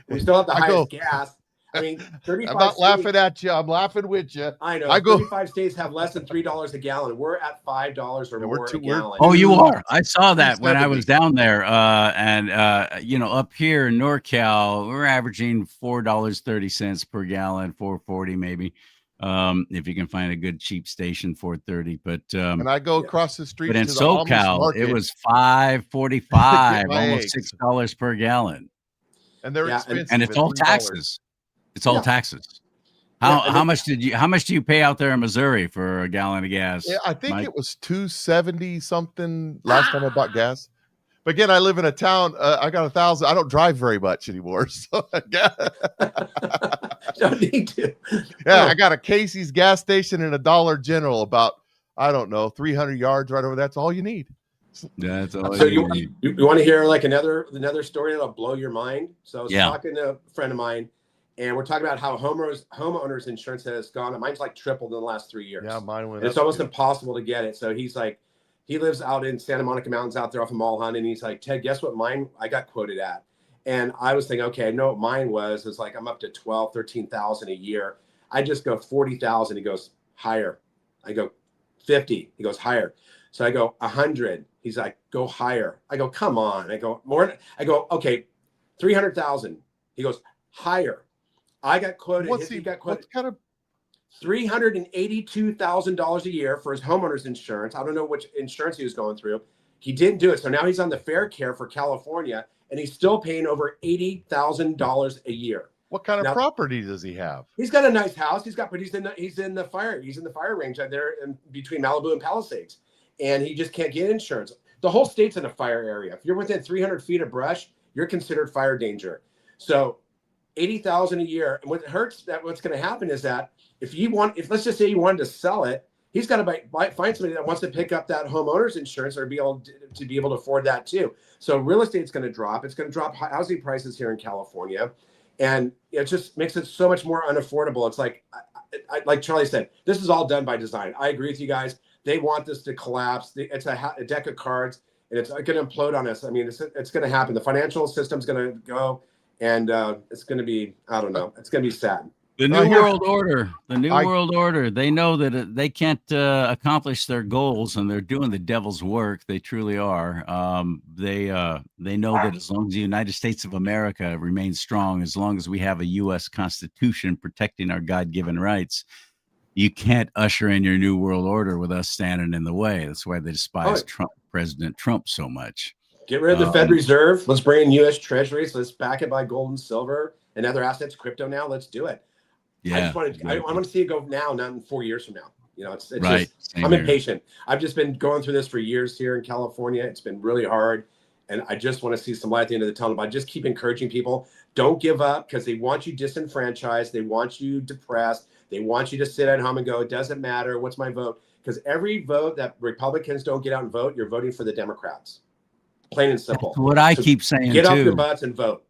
S2: We still have the highest gas. I mean, 35
S3: I'm not
S2: states,
S3: laughing at you. I'm laughing with you.
S2: I know.
S3: I go-
S2: 35 states have less than $3 a gallon. We're at $5 or
S3: Yeah, we're
S2: more
S3: two-
S2: a
S3: we're-
S2: gallon.
S1: Oh, you are. I saw that when I
S3: 370.
S1: was down there. Up here in NorCal, we're averaging $4.30 per gallon, $4.40 maybe. If you can find a good cheap station, $4.30. But
S3: When I go across the street
S1: but in
S3: to the Amish
S1: SoCal,
S3: market,
S1: it was $5.45,
S3: Get my
S1: almost
S3: eggs.
S1: $6 per gallon,
S3: and they're
S2: Yeah,
S3: expensive.
S1: and it's
S3: at
S1: all
S3: $3.
S1: taxes. It's all
S2: Yeah.
S1: taxes.
S2: Yeah,
S1: How much do you pay out there in Missouri for a gallon of gas?
S3: Yeah, I think
S1: Mike?
S3: it was $2.70 something last time I bought gas. But again, I live in a town. I got 1,000. I don't drive very much anymore. So
S2: Don't need to.
S3: yeah, I got a Casey's gas station and a Dollar General about, I don't know, 300 yards right over. That's all you need.
S1: That's all
S2: So
S1: you
S2: you
S1: need.
S2: want to hear like another story that'll blow your mind? So I was
S1: Yeah.
S2: talking to a friend of mine, and we're talking about how homeowners insurance has gone up. Mine's like tripled in the last 3 years.
S3: Yeah, mine went
S2: And it's
S3: up
S2: almost
S3: too.
S2: impossible to get it. So he's like, he lives out in Santa Monica Mountains out there off of Mulholland, and he's like, Ted, guess what mine I got quoted at? And I was thinking, okay, I know what mine was. It's like I'm up to 12, 13,000 a year. I just go 40,000. He goes higher. I go 50. He goes higher. So I go 100. He's like, go higher. I go, come on. I go more. I go, okay, 300,000. He goes higher. I got quoted. He got quoted
S3: What kind of
S2: $382,000 a year for his homeowner's insurance. I don't know which insurance he was going through. He didn't do it. So now he's on the Fair Care for California, and he's still paying over $80,000 a year.
S3: what kind of
S2: Now-
S3: property does he have?
S2: He's got a nice house. He's in the fire range out there in between Malibu and Palisades, and he just can't get insurance. The whole state's in a fire area. If you're within 300 feet of brush, you're considered fire danger. So 80,000 a year. And what hurts that what's going to happen is that if let's just say you wanted to sell it, he's got to find somebody that wants to pick up that homeowner's insurance or be able to afford that too. So real estate's going to drop. It's going to drop housing prices here in California, and it just makes it so much more unaffordable. It's like Charlie said, this is all done by design. I agree with you guys. They want this to collapse. It's a deck of cards, and it's going to implode on us. I mean, it's going to happen. The financial system's going to go, and it's going to be, I don't know, it's going to be sad.
S1: The New World Order. World Order. They know that they can't accomplish their goals, and they're doing the devil's work. They truly are. They know that as long as the United States of America remains strong, as long as we have a U.S. Constitution protecting our God-given rights, you can't usher in your New World Order with us standing in the way. That's why they despise President Trump so much.
S2: Get rid of the Fed Reserve. Let's bring in U.S. Treasuries. Let's back it by gold and silver and other assets, crypto now. Let's do it.
S1: Yeah,
S2: I want to see it go now, not in 4 years from now. You know, it's
S1: right.
S2: just, I'm impatient. I've just been going through this for years here in California. It's been really hard, and I just want to see some light at the end of the tunnel. But I just keep encouraging people, don't give up, because they want you disenfranchised. They want you depressed. They want you to sit at home and go, it doesn't matter. What's my vote? Because every vote that Republicans don't get out and vote, you're voting for the Democrats. Plain and simple.
S1: That's what I keep saying,
S2: get
S1: too.
S2: off your butts and vote.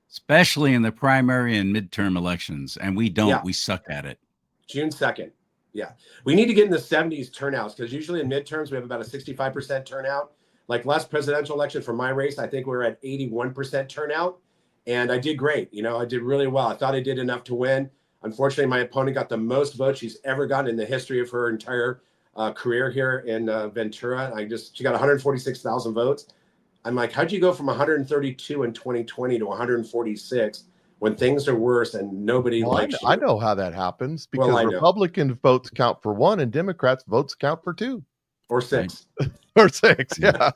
S2: Especially
S1: in the primary and midterm elections. And we don't.
S2: Yeah.
S1: We suck at it.
S2: June 2nd. Yeah. We need to get in the 70s turnouts because usually in midterms, we have about a 65% turnout. Like last presidential election for my race, I think we were at 81% turnout. And I did great. You know, I did really well. I thought I did enough to win. Unfortunately, my opponent got the most votes she's ever gotten in the history of her entire career here in Ventura. She got 146,000 votes. I'm like, how'd you go from 132 in 2020 to 146 when things are worse and nobody likes you?
S3: I know how that happens because
S2: Well, I know.
S3: Republican votes count for 1 and Democrats votes count for 2
S2: Or 6.
S3: or 6. Yeah.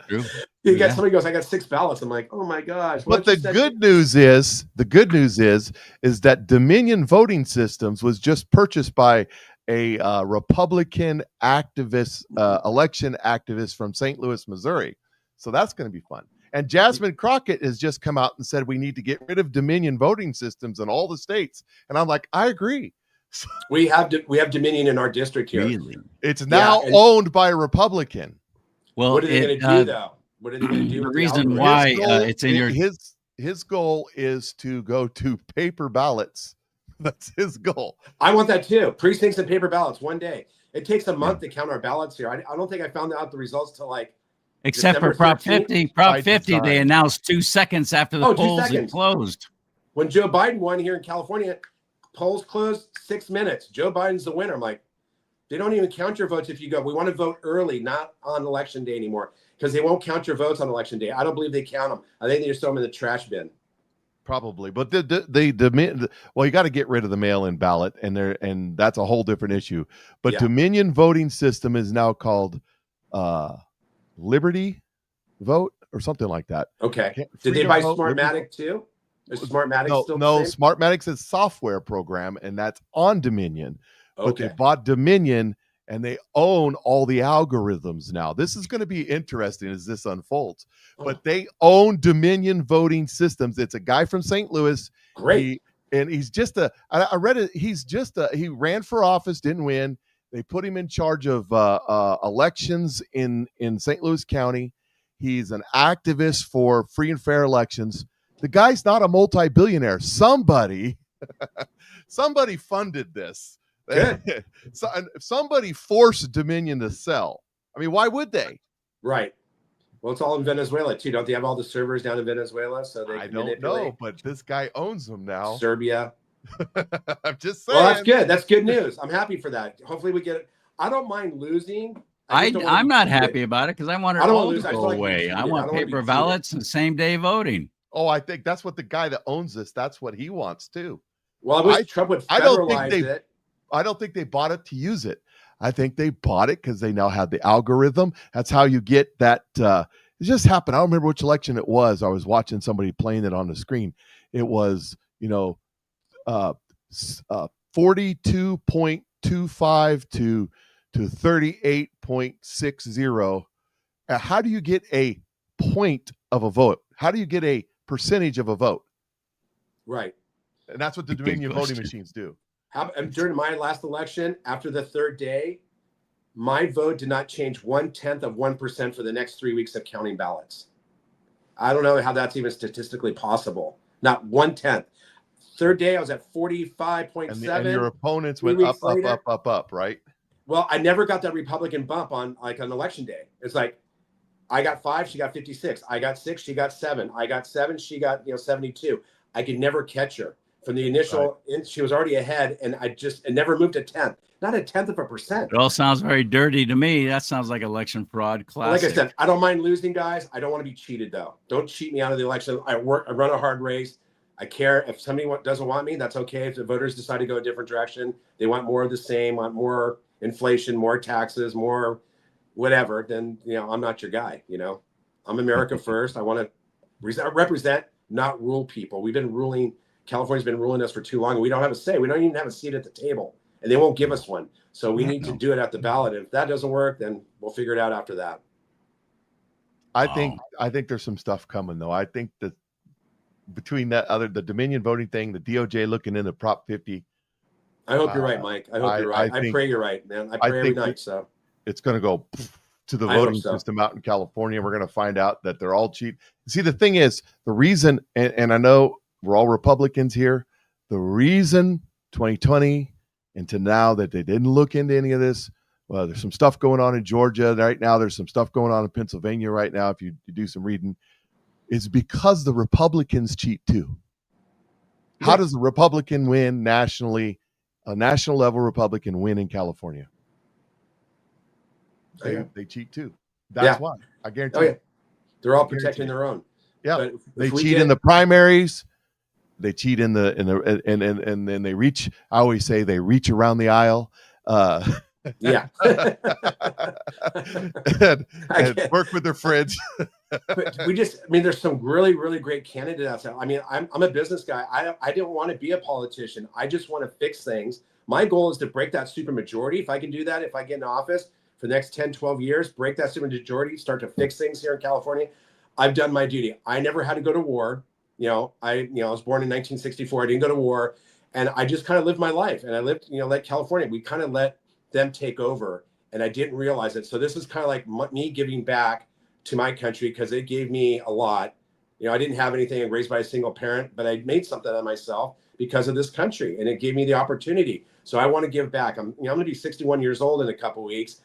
S1: True.
S2: You get somebody goes, I got 6 ballots. I'm like, oh my gosh.
S3: But the good news is that Dominion Voting Systems was just purchased by a Republican activist, election activist from St. Louis, Missouri. So that's going to be fun. And Jasmine Crockett has just come out and said we need to get rid of Dominion voting systems in all the states. And I'm like, I agree.
S2: We have Dominion in our district here.
S1: Really?
S3: It's now owned by a Republican.
S2: Well, what are they going to do though? What are they going to do?
S1: The reason why it's in your
S3: his goal is to go to paper ballots. That's his goal.
S2: I want that too. Precincts and paper ballots one day. It takes a month to count our ballots here. I don't think I found out the results till like
S1: except
S2: December
S1: for Prop
S2: 13th.
S1: 50. Prop 50, they announced 2 seconds after the polls had closed.
S2: When Joe Biden won here in California, polls closed 6 minutes. Joe Biden's the winner. I'm like, they don't even count your votes if you go. We want to vote early, not on election day anymore, because they won't count your votes on election day. I don't believe they count them. I think they just throw them in the trash bin.
S3: Probably, but well, you got to get rid of the mail-in ballot, and that's a whole different issue. But Dominion voting system is now called Liberty Vote or something like that.
S2: Okay. Did they buy Smartmatic too? Is Smartmatic still
S3: no?
S2: the same?
S3: Smartmatic's a software program, and that's on Dominion.
S2: Okay.
S3: But they bought Dominion, and they own all the algorithms now. This is going to be interesting as this unfolds. But they own Dominion voting systems. It's a guy from St. Louis.
S2: Great.
S3: He's just I read it. He ran for office, didn't win. They put him in charge of elections in St. Louis County. He's an activist for free and fair elections. The guy's not a multi-billionaire. Somebody funded this. So, somebody forced Dominion to sell. I mean, why would they?
S2: Right. Well, it's all in Venezuela too. Don't they have all the servers down in Venezuela? So they
S3: I don't know, but this guy owns them now.
S2: Serbia.
S3: I'm just saying.
S2: Well, that's good. That's good news. I'm happy for that. Hopefully we get it. I don't mind losing.
S1: I'm not happy about it because I want it all to go away. I want paper ballots and same day voting.
S3: Oh, I think that's what the guy that owns this, that's what he wants too.
S2: Well, I wish Trump would federalize it.
S3: I don't think they bought it to use it. I think they bought it because they now have the algorithm. That's how you get that. It just happened. I don't remember which election it was. I was watching somebody playing it on the screen. It was, 42.25 to 38.60. How do you get a point of a vote? How do you get a percentage of a vote?
S2: Right.
S3: And that's what the Dominion voting machines do.
S2: During my last election, after the third day, my vote did not change 0.1% for the next 3 weeks of counting ballots. I don't know how that's even statistically possible. Not 0.1. Third day, I was at 45.7.
S3: And your opponents went up, right?
S2: Well, I never got that Republican bump on election day. It's like I got 5, she got 56. I got 6, she got 7. I got 7, she got 72. I could never catch her. From the initial, she was already ahead, and it never moved a tenth, not a 1/10%.
S1: It all sounds very dirty to me. That sounds like election fraud. Classic.
S2: Like I said, I don't mind losing, guys. I don't want to be cheated, though. Don't cheat me out of the election. I run a hard race. I care if somebody doesn't want me. That's okay. If the voters decide to go a different direction, they want more of the same, want more inflation, more taxes, more whatever. Then I'm not your guy. I'm America first. I want to represent, not rule people. We've been ruling. California's been ruling us for too long. We don't have a say. We don't even have a seat at the table, and they won't give us one. So we need to do it at the ballot. If that doesn't work, then we'll figure it out after that.
S3: I think there's some stuff coming though. I think that between the Dominion voting thing, the DOJ looking into Prop 50.
S2: I hope you're right, Mike. I hope you're right. I pray you're right, man. I pray every night. So
S3: it's going to go to the voting system out in California. We're going to find out that they're all cheap. See, the thing is, the reason, and I know we're all Republicans here. The reason 2020 and to now that they didn't look into any of this. Well, there's some stuff going on in Georgia right now. There's some stuff going on in Pennsylvania right now. If you do some reading, it's because the Republicans cheat too. How does a Republican win nationally, a national level Republican win in California? They cheat too. That's why. I guarantee.
S2: Oh yeah,
S3: you.
S2: they're all protecting their own.
S3: Yeah,
S2: but
S3: they cheat in the primaries. They cheat in the and then they reach. I always say they reach around the aisle.
S2: Yeah,
S3: and work with their friends.
S2: But I mean, there's some really, really great candidates out there. I mean, I'm a business guy. I don't want to be a politician. I just want to fix things. My goal is to break that supermajority. If I can do that, if I get in office for the next 10, 12 years, break that supermajority, start to fix things here in California, I've done my duty. I never had to go to war. I was born in 1964. I didn't go to war, and I just kind of lived my life. And I lived, like California. We kind of let them take over, and I didn't realize it. So this is kind of like me giving back to my country, because it gave me a lot. I didn't have anything, and raised by a single parent, but I made something of myself because of this country, and it gave me the opportunity. So I want to give back. I'm going to be 61 years old in a couple of weeks.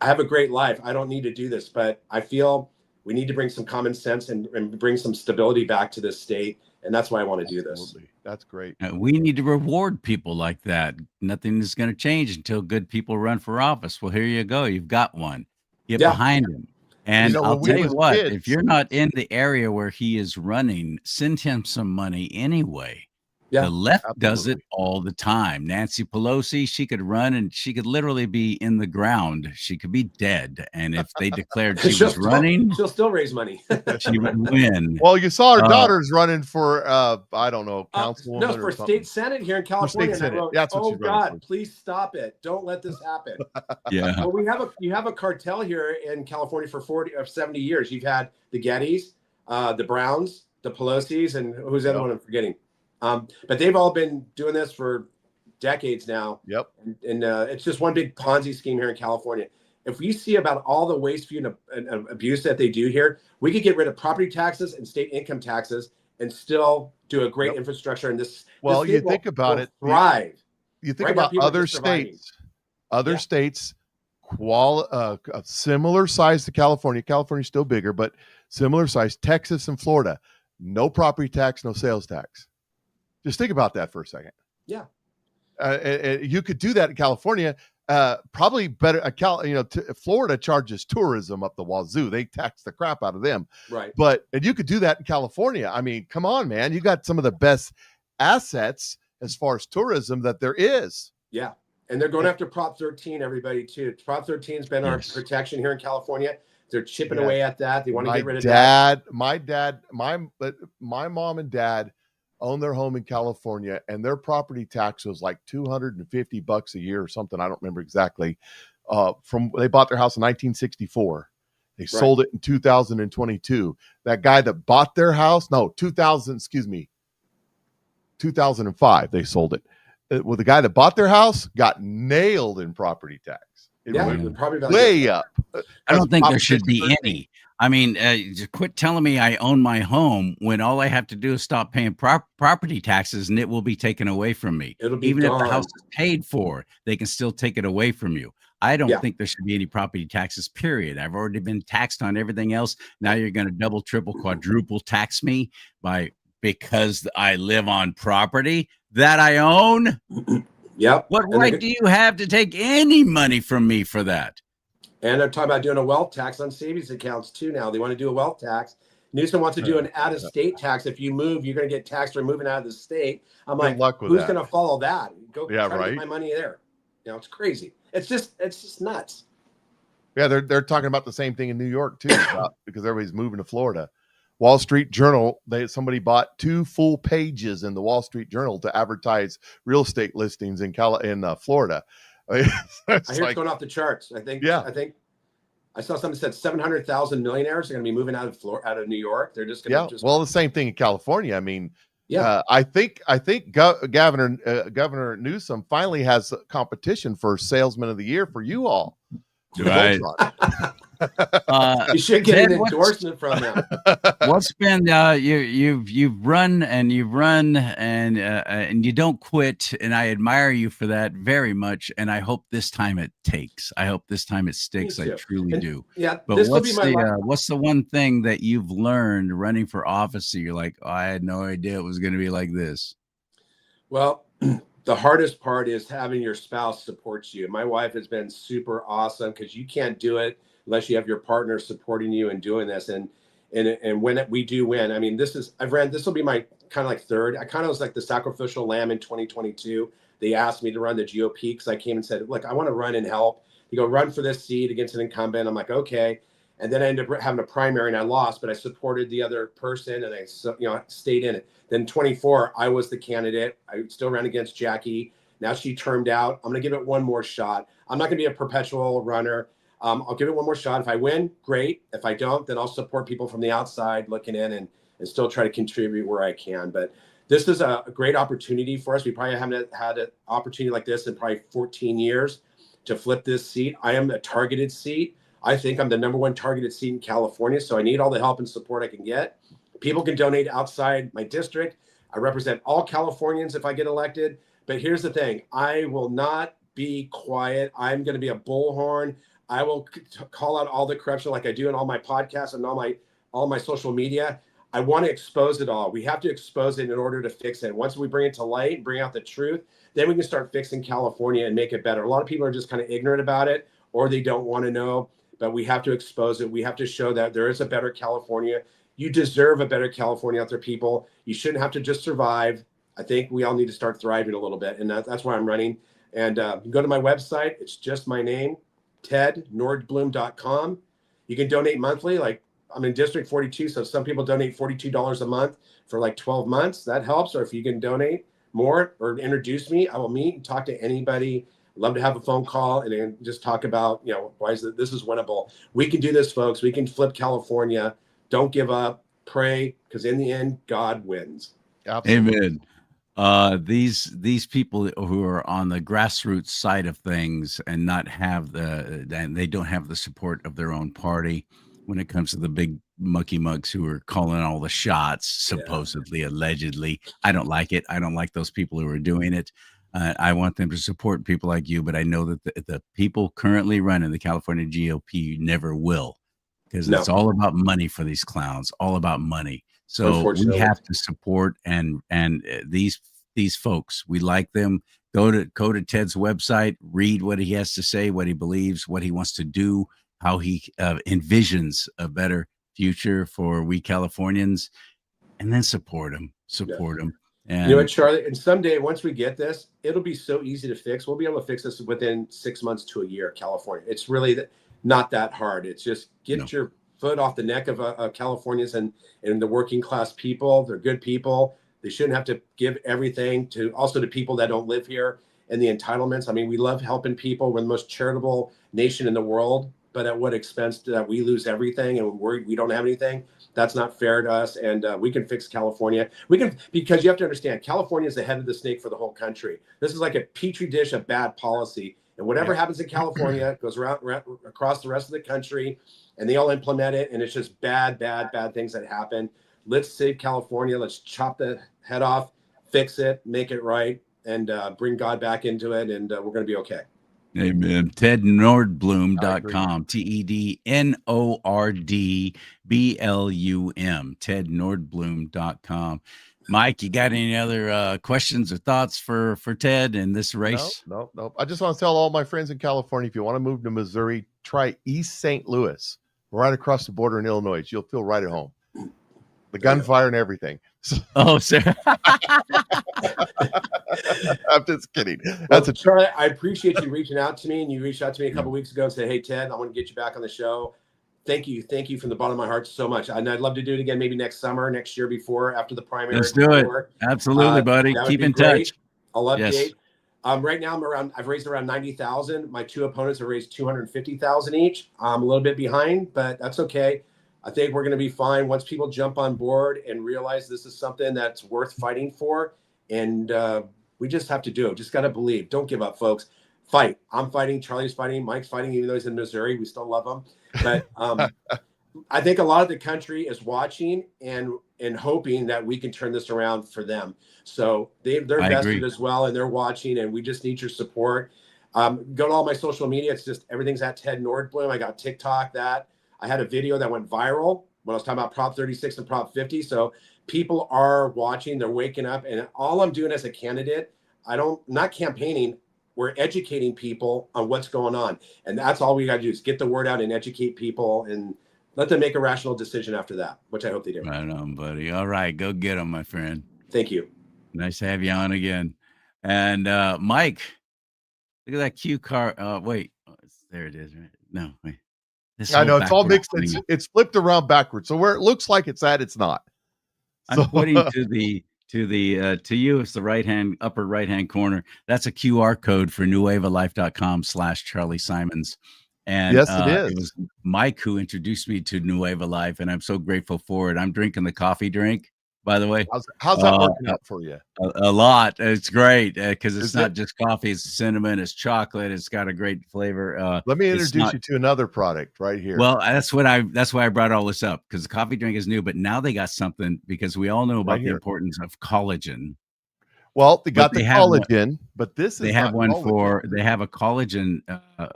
S2: I have a great life. I don't need to do this, but I feel we need to bring some common sense and bring some stability back to this state. And that's why I want to do this.
S3: That's great.
S1: We need to reward people like that. Nothing is going to change until good people run for office. Well, here you go. You've got one. Get behind him. And I'll tell you what, if you're not in the area where he is running, send him some money anyway. The left does it all the time. Nancy Pelosi, she could run and she could literally be in the ground. She could be dead. And if they declared she was running,
S2: she'll still raise money.
S1: She would win.
S3: Well, you saw her daughter's running for, I don't know, councilwoman.
S2: No, for state senate here in California. And I wrote, oh God, please stop it. Don't let this happen.
S1: Yeah.
S2: Well, you have a cartel here in California for 40 or 70 years. You've had the Gettys, the Browns, the Pelosi's, and who's the other one I'm forgetting? But they've all been doing this for decades now.
S3: Yep.
S2: And it's just one big Ponzi scheme here in California. If we see about all the waste, and abuse that they do here, we could get rid of property taxes and state income taxes and still do a great infrastructure. And this,
S3: well,
S2: this
S3: you think about it,
S2: thrive.
S3: You think about other states, states, similar size to California. California's still bigger, but similar size. Texas and Florida, no property tax, no sales tax. Just think about that for a second.
S2: Yeah.
S3: You could do that in California. Probably better. Florida charges tourism up the wazoo. They tax the crap out of them.
S2: Right.
S3: And you could do that in California. I mean, come on, man. You got some of the best assets as far as tourism that there is.
S2: Yeah. And they're going after Prop 13, everybody, too. Prop 13 has been our protection here in California. They're chipping away at that. They want to get rid of that. My mom and dad own their home in California, and their property tax was like $250 a year or something. I don't remember exactly. They bought their house in 1964. They sold it in 2022. That guy that bought their house, 2005, they sold it. Well, the guy that bought their house got nailed in property tax. It went way up.
S1: I don't think there should be any. I mean, just quit telling me I own my home when all I have to do is stop paying property taxes and it will be taken away from me.
S2: It'll be
S1: even
S2: gone.
S1: if the house is paid for, they can still take it away from you. I don't think there should be any property taxes, period. I've already been taxed on everything else. Now you're going to double, triple, quadruple tax me because I live on property that I own.
S2: Yep.
S1: What right do you have to take any money from me for that?
S2: And they're talking about doing a wealth tax on savings accounts too now. They want to do a wealth tax. Newsom wants to do an out-of-state tax. If you move, you're going to get taxed for moving out of the state. I'm like, who's going to follow that? Go try to get my money there. It's crazy. It's just nuts.
S3: Yeah, they're talking about the same thing in New York too, because everybody's moving to Florida. Wall Street Journal, somebody bought 2 full pages in the Wall Street Journal to advertise real estate listings in Florida. I hear
S2: it's going off the charts. I think I saw something that said 700,000 millionaires are going to be moving out of New York. They're just going to
S3: well, the same thing in California. I mean, I think Governor Newsom finally has competition for Salesman of the Year for you all.
S1: Right.
S2: You should get
S1: Ted,
S2: an endorsement from them.
S1: what's been you've run and and you don't quit, and I admire you for that very much. And I hope this time it takes. I hope this time it sticks. I
S2: too.
S1: truly
S2: And
S1: do.
S2: yeah,
S1: But
S2: this will be my
S1: what's the one thing that you've learned running for office that you're like, oh, I had no idea it was going to be like this?
S2: Well, the hardest part is having your spouse support you. My wife has been super awesome because you can't do it unless you have your partner supporting you and doing this. And when we do win, I mean, this will be my kind of like third. I kind of was like the sacrificial lamb in 2022. They asked me to run the GOP because I came and said, look, I want to run and help. You go run for this seat against an incumbent. I'm like, okay. And then I ended up having a primary and I lost, but I supported the other person and I stayed in it. Then 24, I was the candidate. I still ran against Jackie. Now she termed out. I'm going to give it one more shot. I'm not going to be a perpetual runner. I'll give it one more shot. If I win, great. If I don't, then I'll support people from the outside looking in and still try to contribute where I can. But this is a great opportunity for us. We probably haven't had an opportunity like this in probably 14 years to flip this seat. I am a targeted seat. I think I'm the #1 targeted seat in California. So I need all the help and support I can get. People can donate outside my district. I represent all Californians if I get elected. But here's the thing. I will not be quiet. I'm going to be a bullhorn. I will call out all the corruption like I do in all my podcasts and all my social media. I want to expose it all. We have to expose it in order to fix it. Once we bring it to light, bring out the truth, then we can start fixing California and make it better. A lot of people are just kind of ignorant about it, or they don't want to know, but we have to expose it. We have to show that there is a better California. You deserve a better California out there, people. You shouldn't have to just survive. I think we all need to start thriving a little bit, and that's why I'm running. And you can go to my website. It's just my name, tednordblum.com. You can donate monthly. Like I'm in District 42, so some people donate $42 a month for like 12 months. That helps. Or if you can donate more or introduce me, I will meet and talk to anybody. I'd love to have a phone call and just talk about, why is this is winnable. We can do this, folks. We can flip California. Don't give up. Pray, because in the end, God wins.
S1: Absolutely. Amen. These people who are on the grassroots side of things and they don't have the support of their own party when it comes to the big mucky mugs who are calling all the shots, supposedly, allegedly. I don't like it. I don't like those people who are doing it. I want them to support people like you, but I know that the people currently running the California GOP never will, because it's all about money for these clowns, all about money. So we have to support and these folks. We like them. Go to Ted's website, read what he has to say, what he believes, what he wants to do, how he envisions a better future for we Californians, and then support him. And
S2: you know what, Charlie? And someday, once we get this, it'll be so easy to fix. We'll be able to fix this within 6 months to a year. California. It's really not that hard. It's just get your foot off the neck of Californians and the working class people. They're good people. They shouldn't have to give everything to people that don't live here and the entitlements. I mean, we love helping people. We're the most charitable nation in the world, but at what expense that we lose everything and we don't have anything? That's not fair to us. And we can fix California. Because you have to understand, California is the head of the snake for the whole country. This is like a petri dish of bad policy. And whatever happens in California goes around across the rest of the country, and they all implement it. And it's just bad things that happen. Let's save California. Let's chop the head off, fix it, make it right, and bring God back into it. And we're going to be okay.
S1: Amen. TedNordblum.com. TEDNORDBLUM. TedNordblum.com. Mike, you got any other questions or thoughts for Ted in this race?
S3: No. I just want to tell all my friends in California, if you want to move to Missouri, try East St. Louis, right across the border in Illinois. You'll feel right at home. The gunfire and everything.
S1: Oh, sir.
S3: I'm just kidding.
S2: Charlie, I appreciate you reaching out to me, and you reached out to me a couple weeks ago and said, "Hey, Ted, I want to get you back on the show." Thank you from the bottom of my heart so much. And I'd love to do it again, maybe next summer, next year after the primary.
S1: Let's do it. Absolutely, buddy. Keep in touch.
S2: I'll update. Right now I've raised around 90,000. My two opponents have raised 250,000 each. I'm a little bit behind, but that's okay. I think we're going to be fine once people jump on board and realize this is something that's worth fighting for. And we just have to do it. Just got to believe. Don't give up, folks. fight. I'm fighting. Charlie's fighting. Mike's fighting, even though he's in Missouri. We still love him. But I think a lot of the country is watching and hoping that we can turn this around for them. So they're
S1: I
S2: vested
S1: agree.
S2: as well, and they're watching, and we just need your support. Go to all my social media. It's just everything's at Ted Nordblum. I got TikTok. That I had a video that went viral when I was talking about Prop 36 and Prop 50. So people are watching. They're waking up, and all I'm doing as a candidate, not campaigning. We're educating people on what's going on, and that's all we got to do is get the word out and educate people and let them make a rational decision after that, which I hope they do.
S1: Right on, buddy. All right, go get them, my friend.
S2: Thank you.
S1: Nice to have you on again. And Mike, look at that cue card. Wait, there it is. Right? No, wait.
S3: I know it's all mixed. It's flipped around backwards. So where it looks like it's at, it's not.
S1: I'm pointing to you. It's the upper right hand corner. That's a QR code for nuevalife.com/Charlie Simons. And
S3: yes, it is.
S1: It was Mike who introduced me to Nueva Life, and I'm so grateful for it. I'm drinking the coffee drink, by the way.
S3: How's that working out for you?
S1: A lot. It's great because it's not just coffee. It's cinnamon. It's chocolate. It's got a great flavor.
S3: Let me introduce you to another product right here.
S1: Well, that's why I brought all this up, because the coffee drink is new, but now they got something, because we all know about the importance of collagen.
S3: Well, they got the collagen, but
S1: they have one for they have a collagen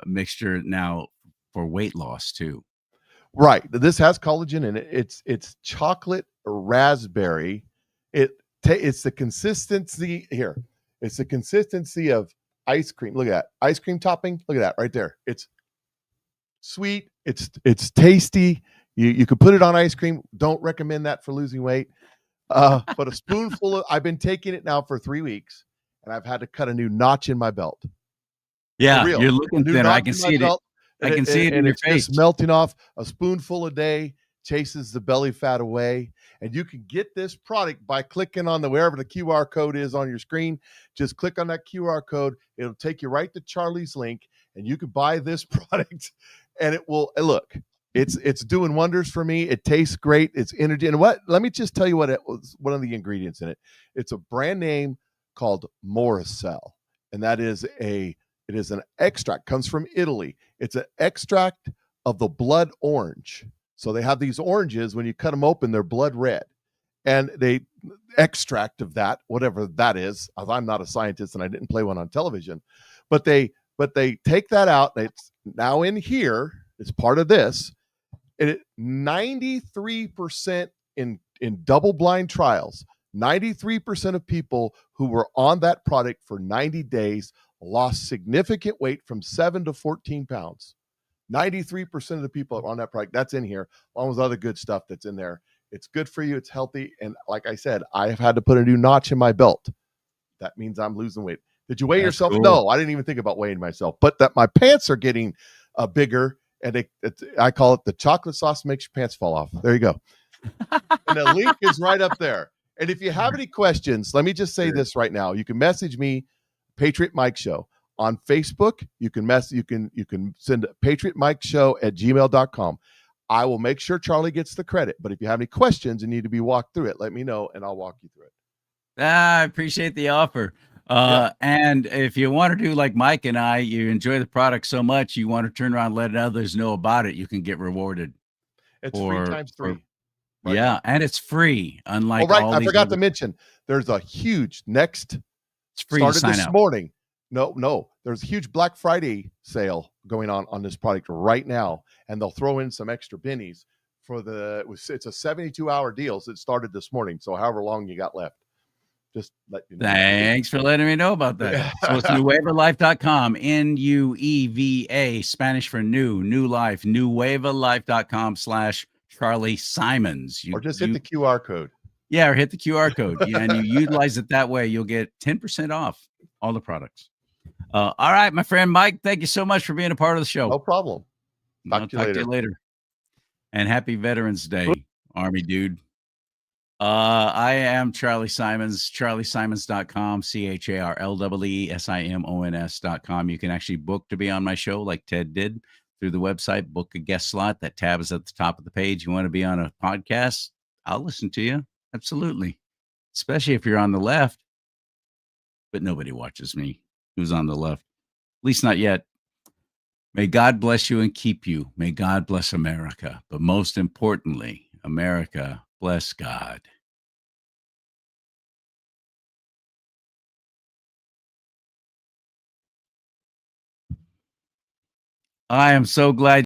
S1: mixture now for weight loss too.
S3: Right. This has collagen in it. It's chocolate raspberry. It's the consistency here. It's the consistency of ice cream. Look at that ice cream topping. Look at that right there. It's sweet. It's tasty. You could put it on ice cream. Don't recommend that for losing weight. But a spoonful of, I've been taking it now for 3 weeks, and I've had to cut a new notch in my belt.
S1: Yeah, you're looking thinner. I can see it. I can see it in your face.
S3: Just melting off. A spoonful a day chases the belly fat away. And you can get this product by clicking on wherever the QR code is on your screen. Just click on that QR code. It'll take you right to Charlie's link, and you can buy this product. And it will look. It's doing wonders for me. It tastes great. It's energy. And let me just tell you what it was, one of the ingredients in it. It's a brand name called Moricel. And it is an extract, comes from Italy. It's an extract of the blood orange. So they have these oranges, when you cut them open, they're blood red. And they extract of that, whatever that is. I'm not a scientist and I didn't play one on television, but they take that out. It's now in here. It's part of this. 93% in double-blind trials, 93% of people who were on that product for 90 days lost significant weight from 7 to 14 pounds. 93% of the people on that product, that's in here, along with other good stuff that's in there. It's good for you. It's healthy. And like I said, I have had to put a new notch in my belt. That means I'm losing weight. Did you weigh yourself? Cool. No, I didn't even think about weighing myself. But that my pants are getting bigger. And I call it the chocolate sauce makes your pants fall off. There you go. And the link is right up there. And if you have any questions, let me just say this right now. You can message me, Patriot Mike Show. On Facebook, you can send patriotmikeshow@gmail.com. I will make sure Charlie gets the credit. But if you have any questions and need to be walked through it, let me know and I'll walk you through it.
S1: I appreciate the offer. And if you want to do like Mike and I, you enjoy the product so much, you want to turn around and let others know about it, you can get rewarded.
S3: It's free times 3.
S1: Right now. And it's free. Unlike
S3: I forgot to mention, there's a huge it's free started this morning. No, there's a huge Black Friday sale going on this product right now, and they'll throw in some extra bennies for it's a 72-hour deal. So it started this morning. So however long you got left. Just let you know.
S1: Thanks for letting me know about that. So it's nuevalife.com, Nueva, Spanish for new life, nuevalife.com/Charlie Simons.
S3: Or just hit the QR code.
S1: Yeah, or hit the QR code. And you utilize it that way, you'll get 10% off all the products. All right, my friend Mike, thank you so much for being a part of the show.
S3: No problem.
S1: Talk to you later. And happy Veterans Day, Army dude. I am Charlie Simons, charliesimons.com, CharlieSimons.com. You can actually book to be on my show like Ted did through the website, book a guest slot. That tab is at the top of the page. You want to be on a podcast? I'll listen to you. Absolutely. Especially if you're on the left, but nobody watches me who's on the left. least not yet. May God bless you and keep you. May God bless America. But most importantly, America bless God. I am so glad